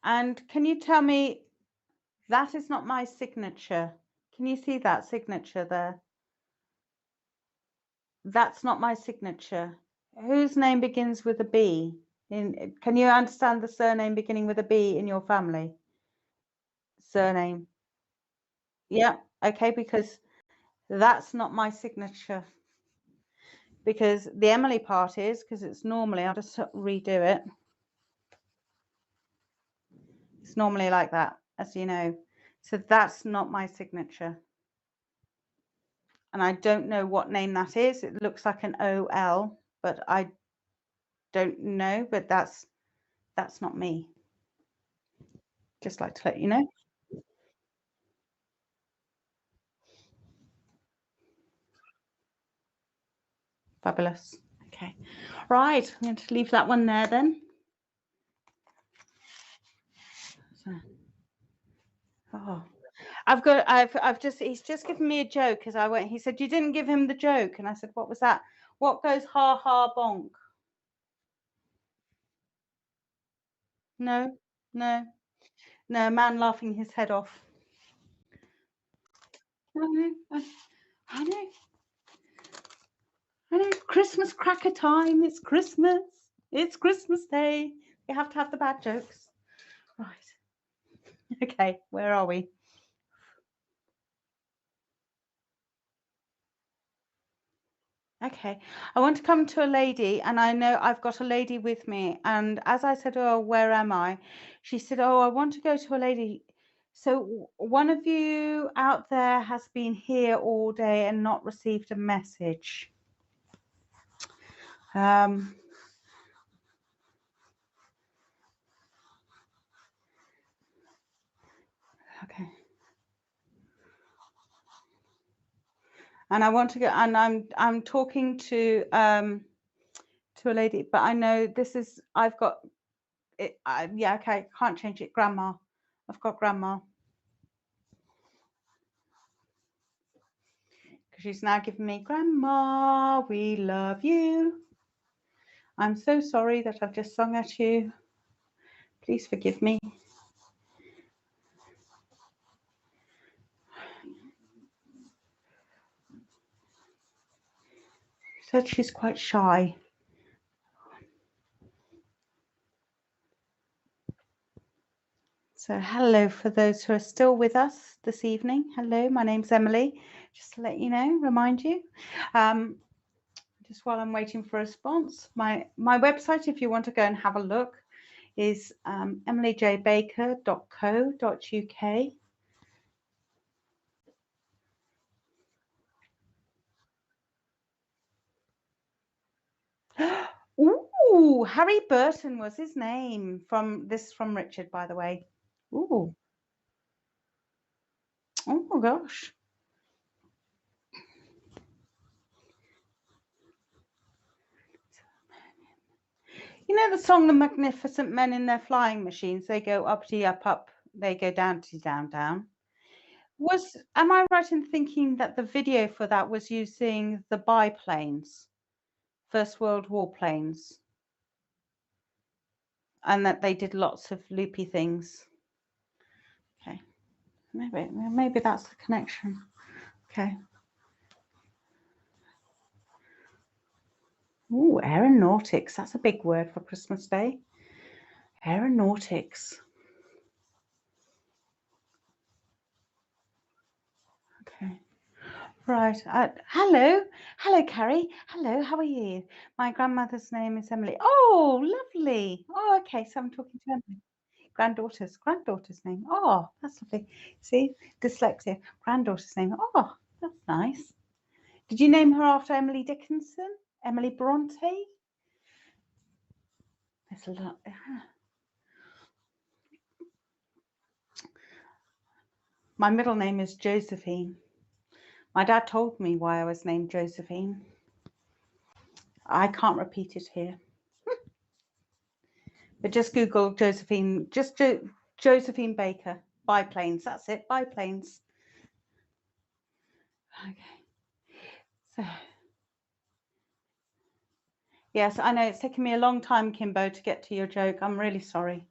And can you tell me, that is not my signature. Can you see that signature there? That's not my signature. Whose name begins with a B? Can you understand the surname beginning with a B in your family? Surname. Yeah, okay, because that's not my signature. Because the Emily part is, because it's normally, I'll just redo it. It's normally like that, as you know. So that's not my signature. And I don't know what name that is. It looks like an OL, but I don't know. But that's not me. Just like to let you know. Fabulous. Okay. Right. I'm going to leave that one there then. So, oh, he's just given me a joke because he said, you didn't give him the joke. And I said, what was that? What goes ha ha bonk? No, no, no, man laughing his head off. I know, I know, I know. Christmas cracker time. It's Christmas. It's Christmas Day. We have to have the bad jokes. Right. Okay, where are we? Okay, I want to come to a lady, and I know I've got a lady with me. And as I said, oh, where am I? She said, oh, I want to go to a lady. So one of you out there has been here all day and not received a message. Okay. And I want to go, and I'm talking to a lady, but I know this is, I've got it. Yeah, okay, can't change it. Grandma, I've got grandma. Because she's now giving me, Grandma, we love you. I'm so sorry that I've just sung at you. Please forgive me. She said she's quite shy. So hello for those who are still with us this evening. Hello, my name's Emily. Just to let you know, remind you, just while I'm waiting for a response, my website, if you want to go and have a look, is emilyjbaker.co.uk. Ooh, Harry Burton was his name from Richard, by the way. Ooh. Oh my gosh. You know the song The Magnificent Men in Their Flying Machines? They go uppity up up, they go downy down down. Am I right in thinking that the video for that was using the biplanes, First World War planes, and that they did lots of loopy things? Okay, maybe that's the connection. Okay. Ooh, aeronautics. That's a big word for Christmas Day. Aeronautics. Okay. Right. Hello, Carrie. Hello, how are you? My grandmother's name is Emily. Oh, lovely. Oh, okay. So I'm talking to Emily. Granddaughter's name. Oh, that's lovely. See, dyslexia. Granddaughter's name. Oh, that's nice. Did you name her after Emily Dickinson? Emily Bronte? There's a lot. My middle name is Josephine. My dad told me why I was named Josephine. I can't repeat it here. But just Google Josephine, Josephine Baker, biplanes. That's it, biplanes. Okay. So, yes, I know it's taken me a long time, Kimbo, to get to your joke. I'm really sorry.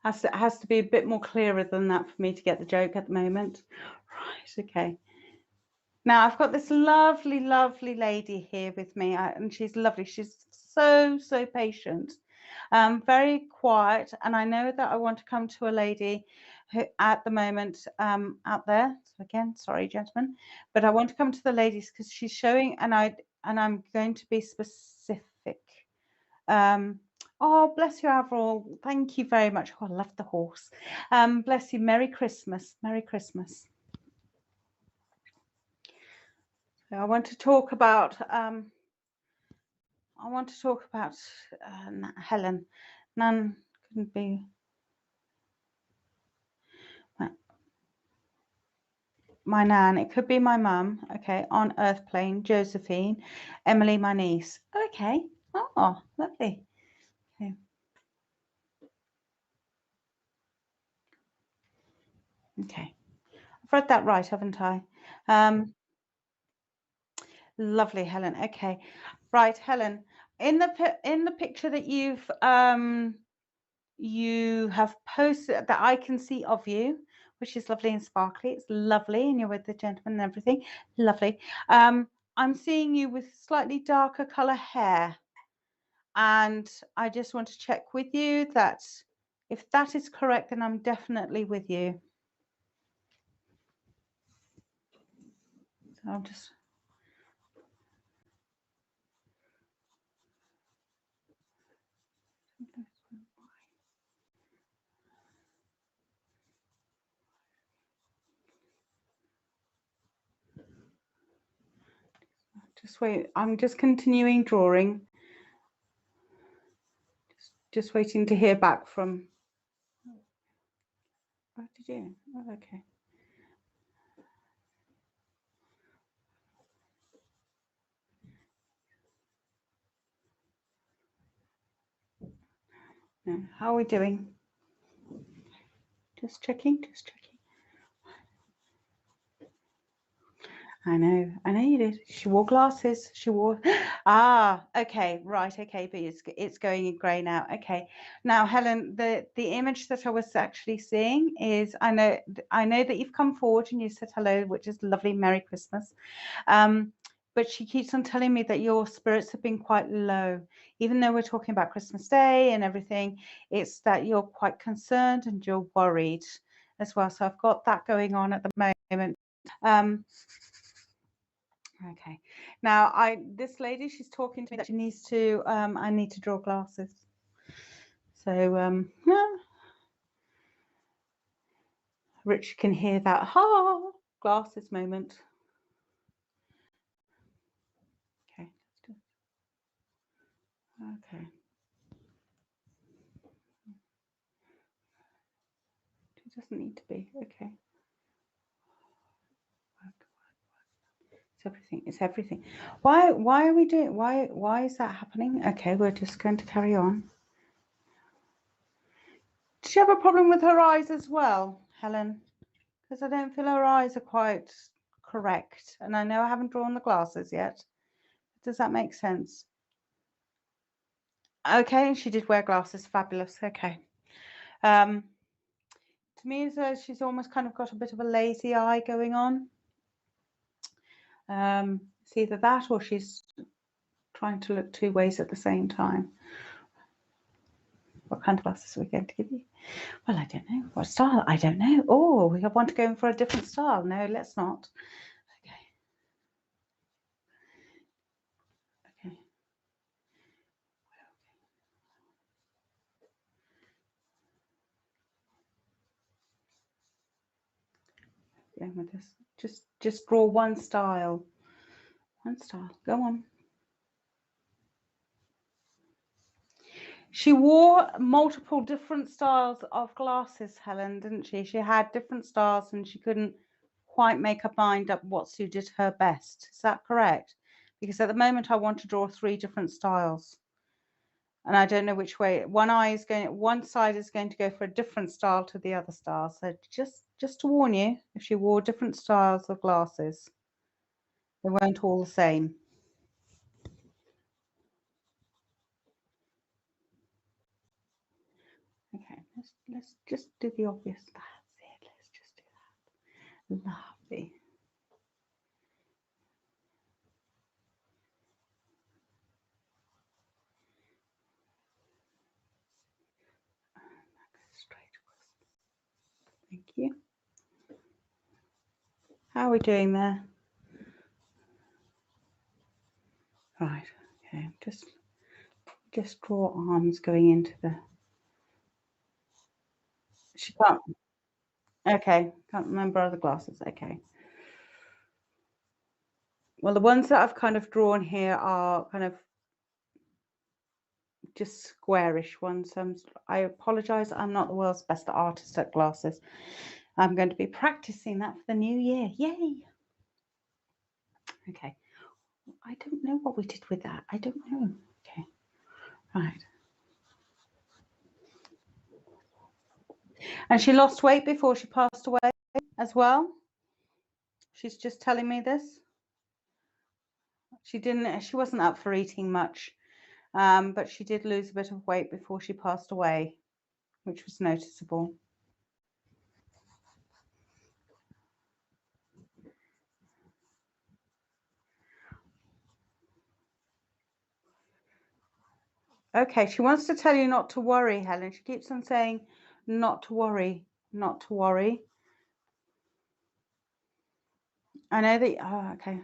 It has to be a bit more clearer than that for me to get the joke at the moment. Right, okay. Now I've got this lovely, lovely lady here with me, and she's lovely. She's so patient, very quiet. And I know that I want to come to a lady who, at the moment, out there. So again, sorry, gentlemen, but I want to come to the ladies because she's showing, and I'm going to be specific. Oh, bless you, Avril. Thank you very much. Oh, I love the horse. Bless you. Merry Christmas. Merry Christmas. I want to talk about Helen. Nan couldn't be my nan. It could be my mum. Okay, on Earth plane, Josephine. Emily, my niece. Okay. Oh, lovely. Okay. Okay. I've read that right, haven't I? Lovely, Helen. Okay. Right, Helen. In the picture that you have posted that I can see of you, which is lovely and sparkly. It's lovely, and you're with the gentleman and everything. Lovely. I'm seeing you with slightly darker color hair, and I just want to check with you that if that is correct, then I'm definitely with you. So I'll just. Just wait. I'm just continuing drawing. Just waiting to hear back from. Oh, did you? Oh, okay. No. How are we doing? Just checking. I know you did. She wore glasses. She wore. Ah, okay, right, okay, but it's going in grey now. Okay, now Helen, the image that I was actually seeing is I know that you've come forward and you said hello, which is lovely. Merry Christmas. but she keeps on telling me that your spirits have been quite low. Even though we're talking about Christmas Day and everything, it's that you're quite concerned and you're worried as well. So I've got that going on at the moment. Okay. Now, this lady, she's talking to me that she needs to, I need to draw glasses. So, Rich can hear that, glasses moment. Okay. Okay. It doesn't need to be. Okay. It's everything. It's everything. Why are we doing, why is that happening? Okay, we're just going to carry on. Does she have a problem with her eyes as well, Helen? Because I don't feel her eyes are quite correct. And I know I haven't drawn the glasses yet. Does that make sense? Okay, she did wear glasses. Fabulous. Okay. To me, she's almost kind of got a bit of a lazy eye going on. It's either that or she's trying to look two ways at the same time. What kind of glasses are we going to give you? Well, I don't know. What style? I don't know. Oh, we want to go in for a different style. No, let's not. Okay. Okay. Going with this. Just draw one style. One style. Go on. She wore multiple different styles of glasses, Helen, didn't she? She had different styles and she couldn't quite make her mind up what suited her best. Is that correct? Because at the moment I want to draw 3 different styles. And I don't know which way. One side is going to go for a different style to the other style. So just to warn you, if she wore different styles of glasses, they weren't all the same. Okay, let's just do the obvious. That's it. Let's just do that. Lovely. Straight across. Thank you. How are we doing there? Right. Okay. Just draw arms going into the. She can't. Okay. Can't remember other glasses. Okay. Well, the ones that I've kind of drawn here are kind of just squarish ones. I apologize. I'm not the world's best artist at glasses. I'm going to be practicing that for the new year. Yay. Okay. I don't know what we did with that. I don't know. Okay. Right. And she lost weight before she passed away as well. She's just telling me this. She wasn't up for eating much, but she did lose a bit of weight before she passed away, which was noticeable. Okay, she wants to tell you not to worry, Helen. She keeps on saying not to worry, not to worry. I know that. Oh, okay.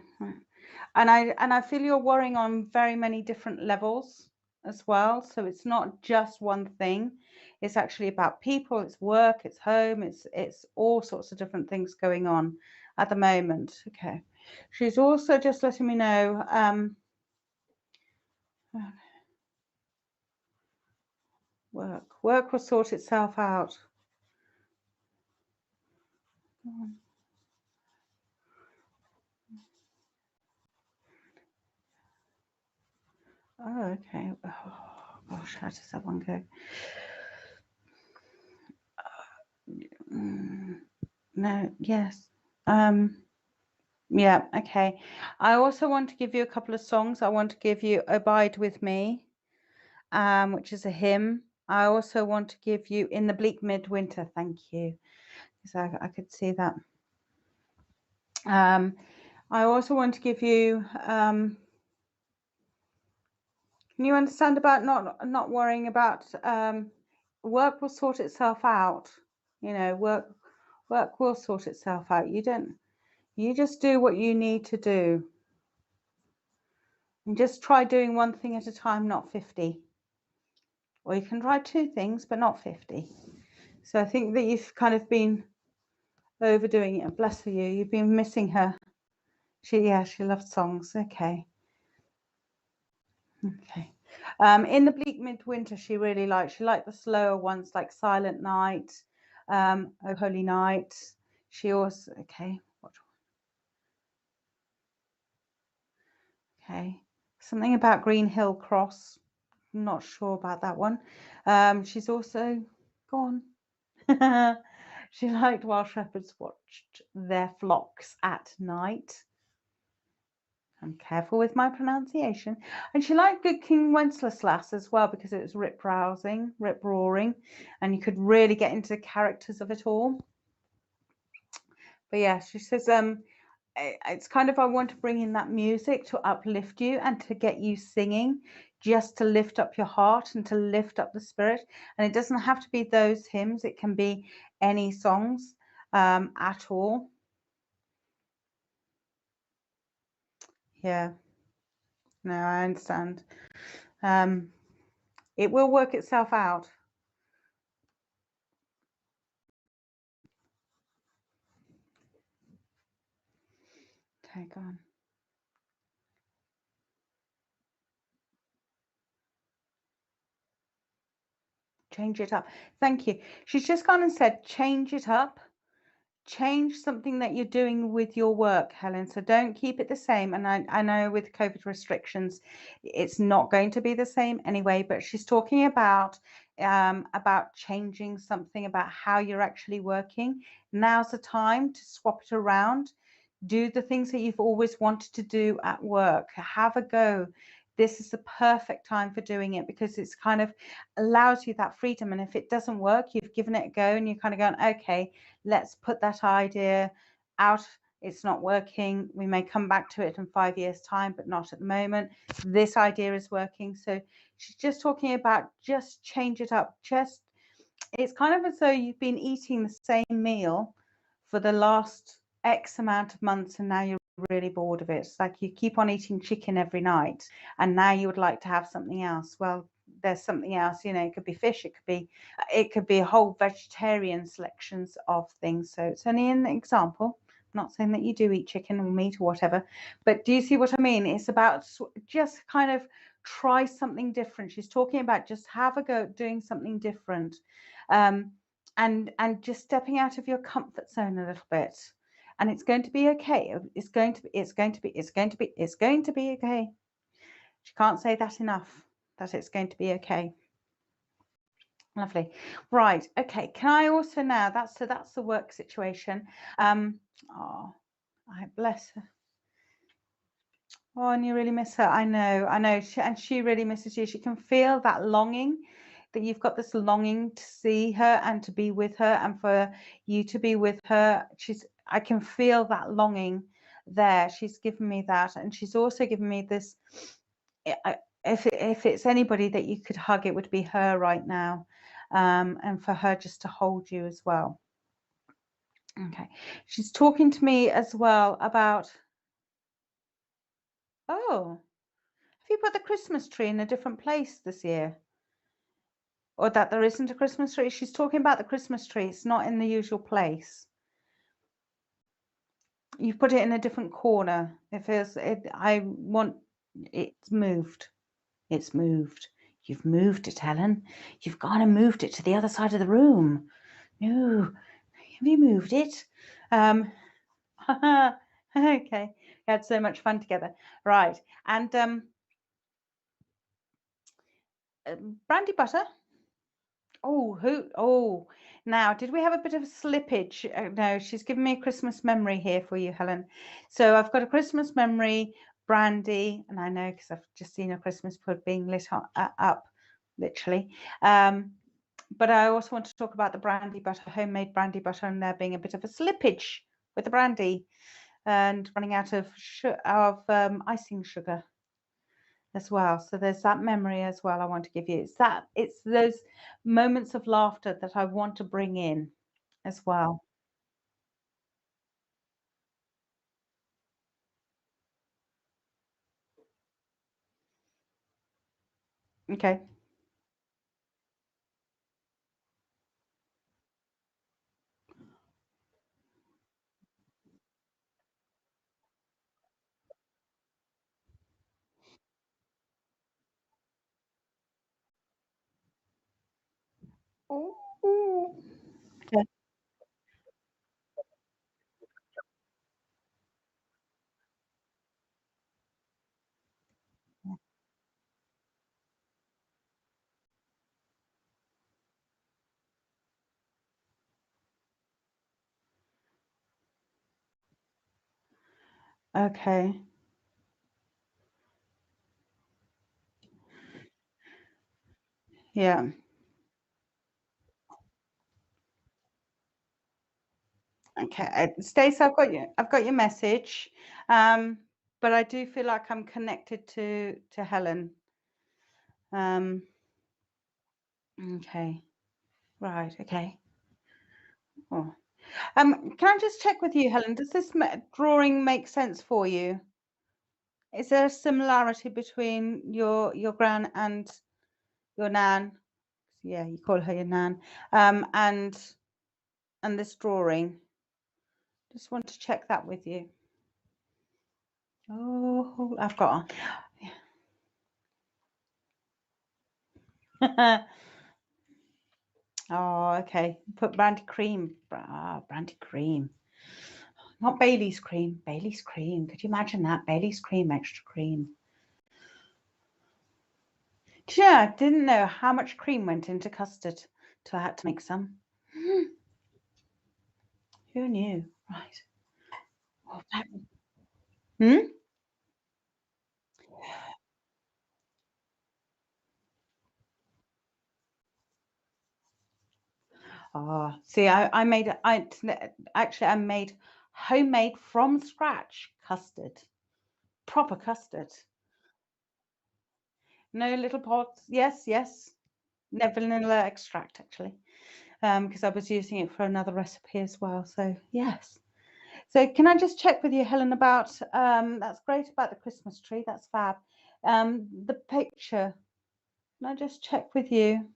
And I feel you're worrying on very many different levels as well. So it's not just one thing. It's actually about people, it's work, it's home, it's all sorts of different things going on at the moment. Okay. She's also just letting me know work will sort itself out. Oh, okay. Oh gosh, how does that one go? No, yes. Yeah, okay. I also want to give you a couple of songs. I want to give you Abide With Me, which is a hymn. I also want to give you In the Bleak Midwinter. Thank you. Because I could see that. I also want to give you, can you understand about not worrying about, work will sort itself out. You know, work will sort itself out. You just do what you need to do. And just try doing one thing at a time, not 50. Or you can try 2 things, but not 50. So I think that you've kind of been overdoing it. Bless you. You've been missing her. She loves songs. Okay. In the bleak midwinter, she liked the slower ones like Silent Night, Oh Holy Night. She also, something about Green Hill Cross. I'm not sure about that one. She's also gone. She liked While Shepherds Watched Their Flocks at Night. I'm careful with my pronunciation. And she liked Good King Wenceslas as well, because it was rip-roaring, and you could really get into the characters of it all. But yeah, she says, it's kind of, I want to bring in that music to uplift you and to get you singing, just to lift up your heart and to lift up the spirit. And it doesn't have to be those hymns. It can be any songs at all. Yeah. No, I understand. It will work itself out. Okay, go on. Change it up. Thank you. She's just gone and said, change it up. Change something that you're doing with your work, Helen. So don't keep it the same. And I know with COVID restrictions, it's not going to be the same anyway, but she's talking about changing something about how you're actually working. Now's the time to swap it around. Do the things that you've always wanted to do at work. Have a go. This is the perfect time for doing it, because it's kind of allows you that freedom. And if it doesn't work, you've given it a go and you're kind of going, okay, let's put that idea out. It's not working. We may come back to it in 5 years' time, but not at the moment. This idea is working. So she's just talking about just change it up. Just, it's kind of as though you've been eating the same meal for the last X amount of months, and now you're really bored of it. It's like you keep on eating chicken every night, and now you would like to have something else. Well, there's something else, you know. It could be fish, it could be a whole vegetarian selections of things. So it's only an example. I'm not saying that you do eat chicken or meat or whatever, but do you see what I mean? It's about just kind of try something different. She's talking about just have a go at doing something different, and just stepping out of your comfort zone a little bit. And it's going to be okay. It's going to be okay. She can't say that enough, that it's going to be okay. Lovely. Right. Okay. Can I also now, that's the work situation. Oh, I bless her. Oh, and you really miss her. I know. And she really misses you. She can feel that longing, that you've got this longing to see her and to be with her and for you to be with her. I can feel that longing there. She's given me that. And she's also given me this, if it's anybody that you could hug, it would be her right now. And for her just to hold you as well. Okay. She's talking to me as well about, oh, have you put the Christmas tree in a different place this year? Or that there isn't a Christmas tree? She's talking about the Christmas tree. It's not in the usual place. You've put it in a different corner. I want, it's moved. It's moved. You've moved it, Helen. You've gone and moved it to the other side of the room. No, have you moved it? Okay. We had so much fun together. Right. And brandy butter. Oh, now, did we have a bit of a slippage? No, she's given me a Christmas memory here for you, Helen. So I've got a Christmas memory, brandy, and I know because I've just seen a Christmas pud being lit up, literally. But I also want to talk about the brandy butter, homemade brandy butter, and there being a bit of a slippage with the brandy. and running out of icing sugar as well. So there's that memory as well I want to give you. It's those moments of laughter that I want to bring in as well. Okay. Ooh. Okay. Okay. Yeah. Okay. Stacey, I've got your message. Um, but I do feel like I'm connected to Helen. Um, okay. Right. Okay. Oh. Can I just check with you, Helen? Does this drawing make sense for you? Is there a similarity between your gran and your nan? Yeah, you call her your nan. And this drawing. Just want to check that with you. Oh, I've got on. Oh, okay. Put brandy cream. Brandy cream. Not Bailey's cream. Bailey's cream. Could you imagine that? Bailey's cream, extra cream. Yeah, I didn't know how much cream went into custard, so I had to make some. Who knew? Right. Oh, hmm? Oh, see, I made I made homemade from scratch custard, proper custard. No little pots. Yes, yes. No vanilla extract actually, because I was using it for another recipe as well. So yes. So can I just check with you, Helen, about that's great about the Christmas tree. That's fab. The picture. Can I just check with you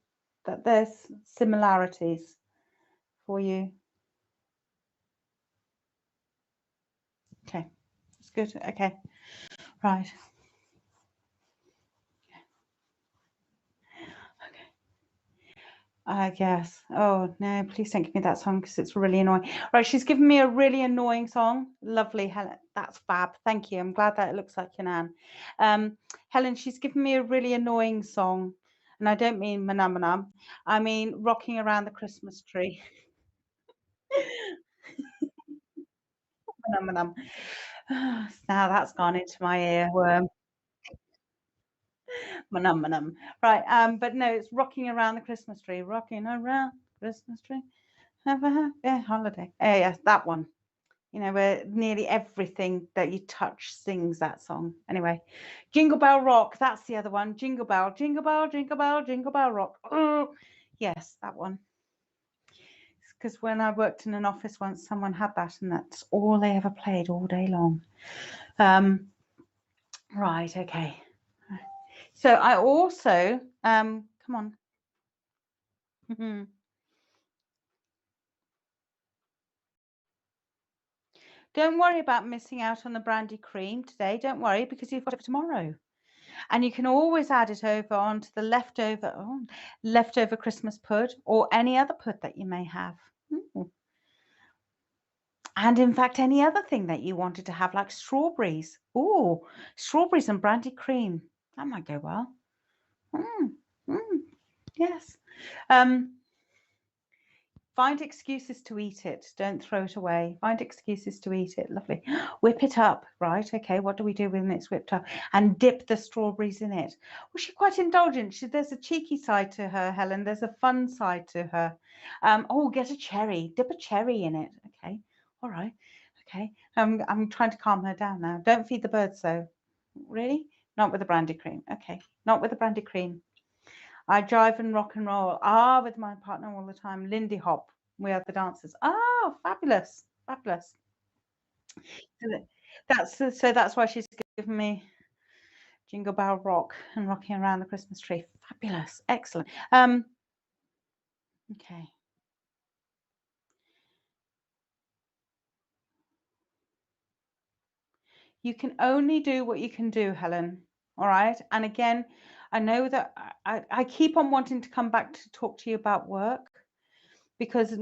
that there's similarities for you? Okay, that's good. Okay, right. Okay. I guess. Oh no, please don't give me that song because it's really annoying. Right, she's given me a really annoying song. Lovely, Helen. That's fab. Thank you. I'm glad that it looks like your nan. Helen, she's given me a really annoying song. And I don't mean manam manam. I mean rocking around the Christmas tree. Manam manam. Now that's gone into my earworm. Manum, manum. Right. But no, it's rocking around the Christmas tree. Rocking around the Christmas tree. Have a happy holiday. Yes, that one. You know, where nearly everything that you touch sings that song. Anyway, Jingle Bell Rock. That's the other one. Jingle Bell, Jingle Bell, Jingle Bell, Jingle Bell Rock. Oh, yes, that one. Because when I worked in an office once, someone had that, and that's all they ever played all day long. Right. Okay. So I also come on. Don't worry about missing out on the brandy cream today. Don't worry because you've got it for tomorrow. And you can always add it over onto the leftover Christmas pud or any other pud that you may have. And in fact, any other thing that you wanted to have, like strawberries. Oh, strawberries and brandy cream. That might go well. Mm, mm, yes. Find excuses to eat it. Don't throw it away. Find excuses to eat it. Lovely. Whip it up. Right. Okay. What do we do when it's whipped up? And dip the strawberries in it. Was she quite indulgent? There's a cheeky side to her, Helen. There's a fun side to her. Oh, get a cherry. Dip a cherry in it. Okay. All right. Okay, I'm trying to calm her down now. Don't feed the birds though. Really? Not with the brandy cream. Okay, not with the brandy cream. I drive and rock and roll. With my partner all the time. Lindy Hop. We are the dancers. Fabulous, fabulous. So that's why she's given me Jingle Bell Rock and rocking around the Christmas tree. Fabulous, excellent. Okay. You can only do what you can do, Helen. All right. And again, I know that I keep on wanting to come back to talk to you about work because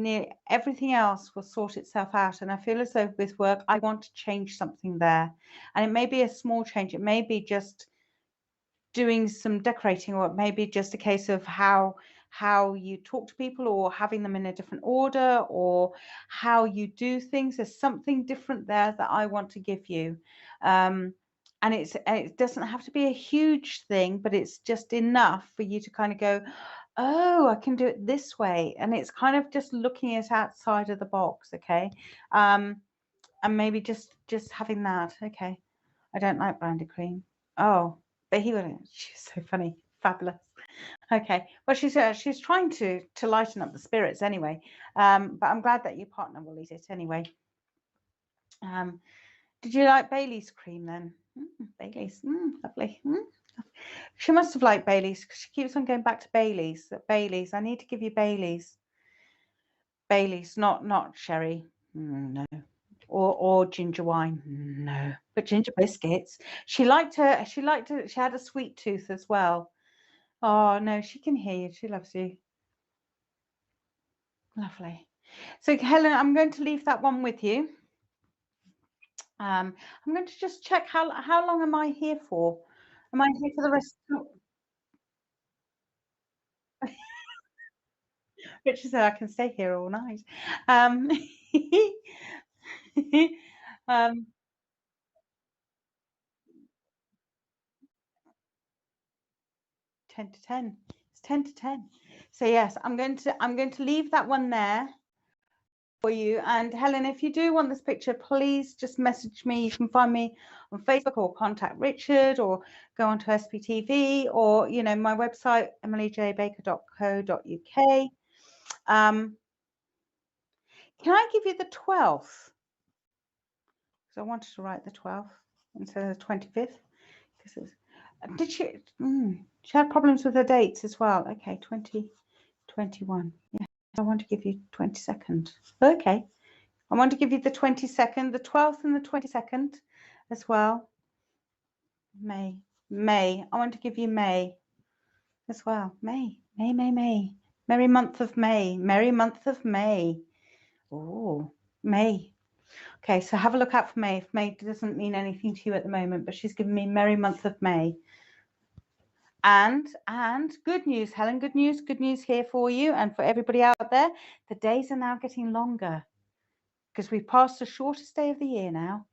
everything else will sort itself out. And I feel as though with work, I want to change something there. And it may be a small change. It may be just doing some decorating, or it may be just a case of how you talk to people, or having them in a different order, or how you do things. There's something different there that I want to give you. And it doesn't have to be a huge thing, but it's just enough for you to kind of go, oh, I can do it this way. And it's kind of just looking at outside of the box. Okay. And maybe just having that. Okay. I don't like brandy cream. Oh, but she's so funny. Fabulous. Okay. Well, she's trying to lighten up the spirits anyway. But I'm glad that your partner will eat it anyway. Did you like Bailey's cream then? Bailey's, lovely. She must have liked Bailey's because she keeps on going back to Bailey's. Bailey's, I need to give you Bailey's. Bailey's, not sherry. No. Or ginger wine. No. But ginger biscuits. She liked her. She had a sweet tooth as well. Oh no, she can hear you. She loves you. Lovely. So Helen, I'm going to leave that one with you. I'm going to just check how long am I here for? Am I here for the rest? Richard said I can stay here all night. 10 to 10. It's 10 to 10. So yes, I'm going to leave that one there for you. And Helen, if you do want this picture, please just message me. You can find me on Facebook, or contact Richard, or go onto SPTV, or my website, emilyjbaker.co.uk. Can I give you the 12th? Because I wanted to write the 12th instead of the 25th. Did she? She had problems with her dates as well. Okay, 2021. Yeah, I want to give you 22nd. Okay, I want to give you the 22nd, the 12th, and the 22nd as well. May. I want to give you May as well. May. Merry month of May. Merry month of May. Oh, May. Okay, so have a look out for May. If May doesn't mean anything to you at the moment, but she's given me merry month of May. And good news, Helen, good news here for you and for everybody out there. The days are now getting longer because we've passed the shortest day of the year now.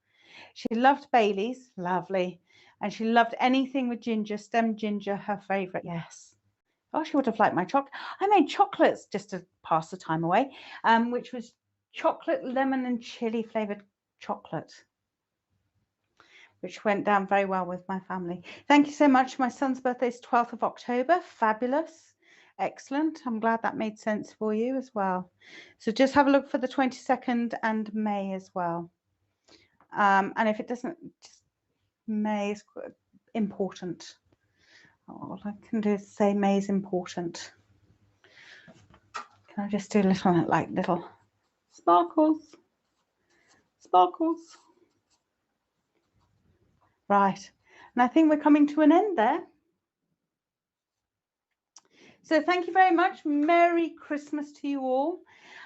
She loved Bailey's, lovely. And she loved anything with ginger, stem ginger, her favorite. Yes. Oh, she would have liked my chocolate. I made chocolates just to pass the time away, which was chocolate, lemon, and chili flavored chocolate, which went down very well with my family. Thank you so much. My son's birthday is 12th of October. Fabulous. Excellent. I'm glad that made sense for you as well. So just have a look for the 22nd and May as well. And if it doesn't, just May is important. All I can do is say May is important. Can I just do little sparkles? Sparkles. Right. And I think we're coming to an end there. So thank you very much. Merry Christmas to you all.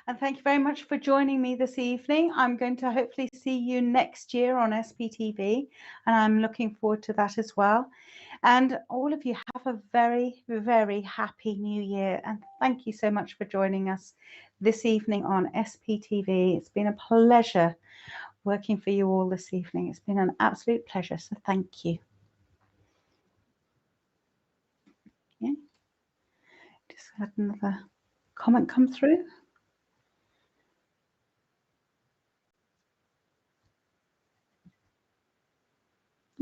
And thank you very much for joining me this evening. I'm going to hopefully see you next year on SPTV, and I'm looking forward to that as well. And all of you have a very, very happy new year. And thank you so much for joining us this evening on SPTV. It's been a pleasure working for you all this evening. It's been an absolute pleasure. So thank you. Yeah. Just had another comment come through.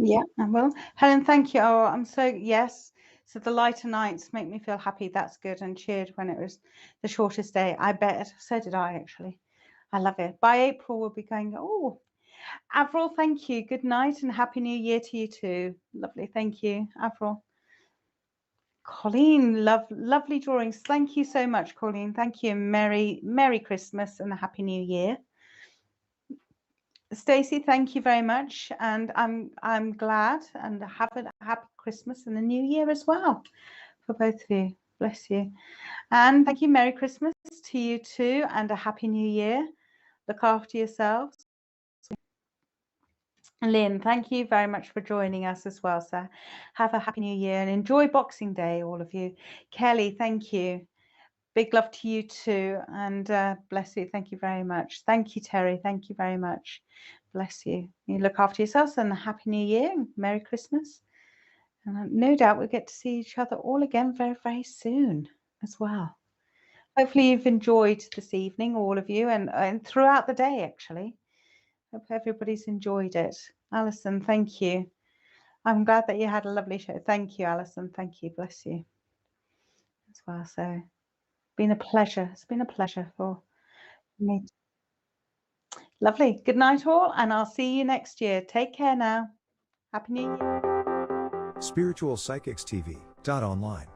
Yeah, I will. Helen, thank you. Oh, I'm so, yes. So the lighter nights make me feel happy. That's good. And cheered when it was the shortest day. I bet. So did I, actually. I love it. By April, we'll be going, oh, Avril, thank you. Good night and Happy New Year to you too. Lovely. Thank you, Avril. Colleen, lovely drawings. Thank you so much, Colleen. Thank you. Merry Christmas and a Happy New Year. Stacey, thank you very much, and I'm glad, and have a happy Christmas and a New Year as well for both of you. Bless you, and thank you. Merry Christmas to you too, and a Happy New Year. Look after yourselves. Lynn, thank you very much for joining us as well, sir. Have a Happy New Year and enjoy Boxing Day, all of you. Kelly, thank you. Big love to you too, and bless you. Thank you very much. Thank you, Terry. Thank you very much. Bless you. You look after yourselves and a Happy New Year. Merry Christmas. And no doubt we'll get to see each other all again very, very soon as well. Hopefully you've enjoyed this evening, all of you, and throughout the day, actually. Hope everybody's enjoyed it. Alison, thank you. I'm glad that you had a lovely show. Thank you, Alison. Thank you. Bless you as well. So been a pleasure. It's been a pleasure for me. Lovely. Good night, all, and I'll see you next year. Take care now. Happy New Year. Spiritual Psychics TV. Online.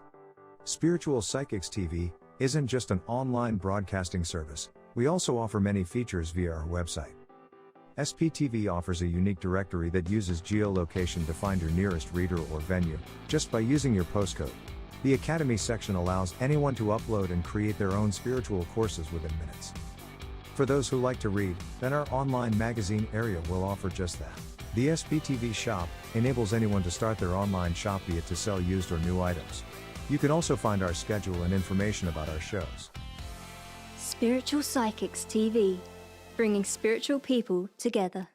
Spiritual Psychics TV isn't just an online broadcasting service, we also offer many features via our website. SPTV offers a unique directory that uses geolocation to find your nearest reader or venue, just by using your postcode. The Academy section allows anyone to upload and create their own spiritual courses within minutes. For those who like to read, then our online magazine area will offer just that. The SPTV shop enables anyone to start their online shop, be it to sell used or new items. You can also find our schedule and information about our shows. Spiritual Psychics TV, bringing spiritual people together.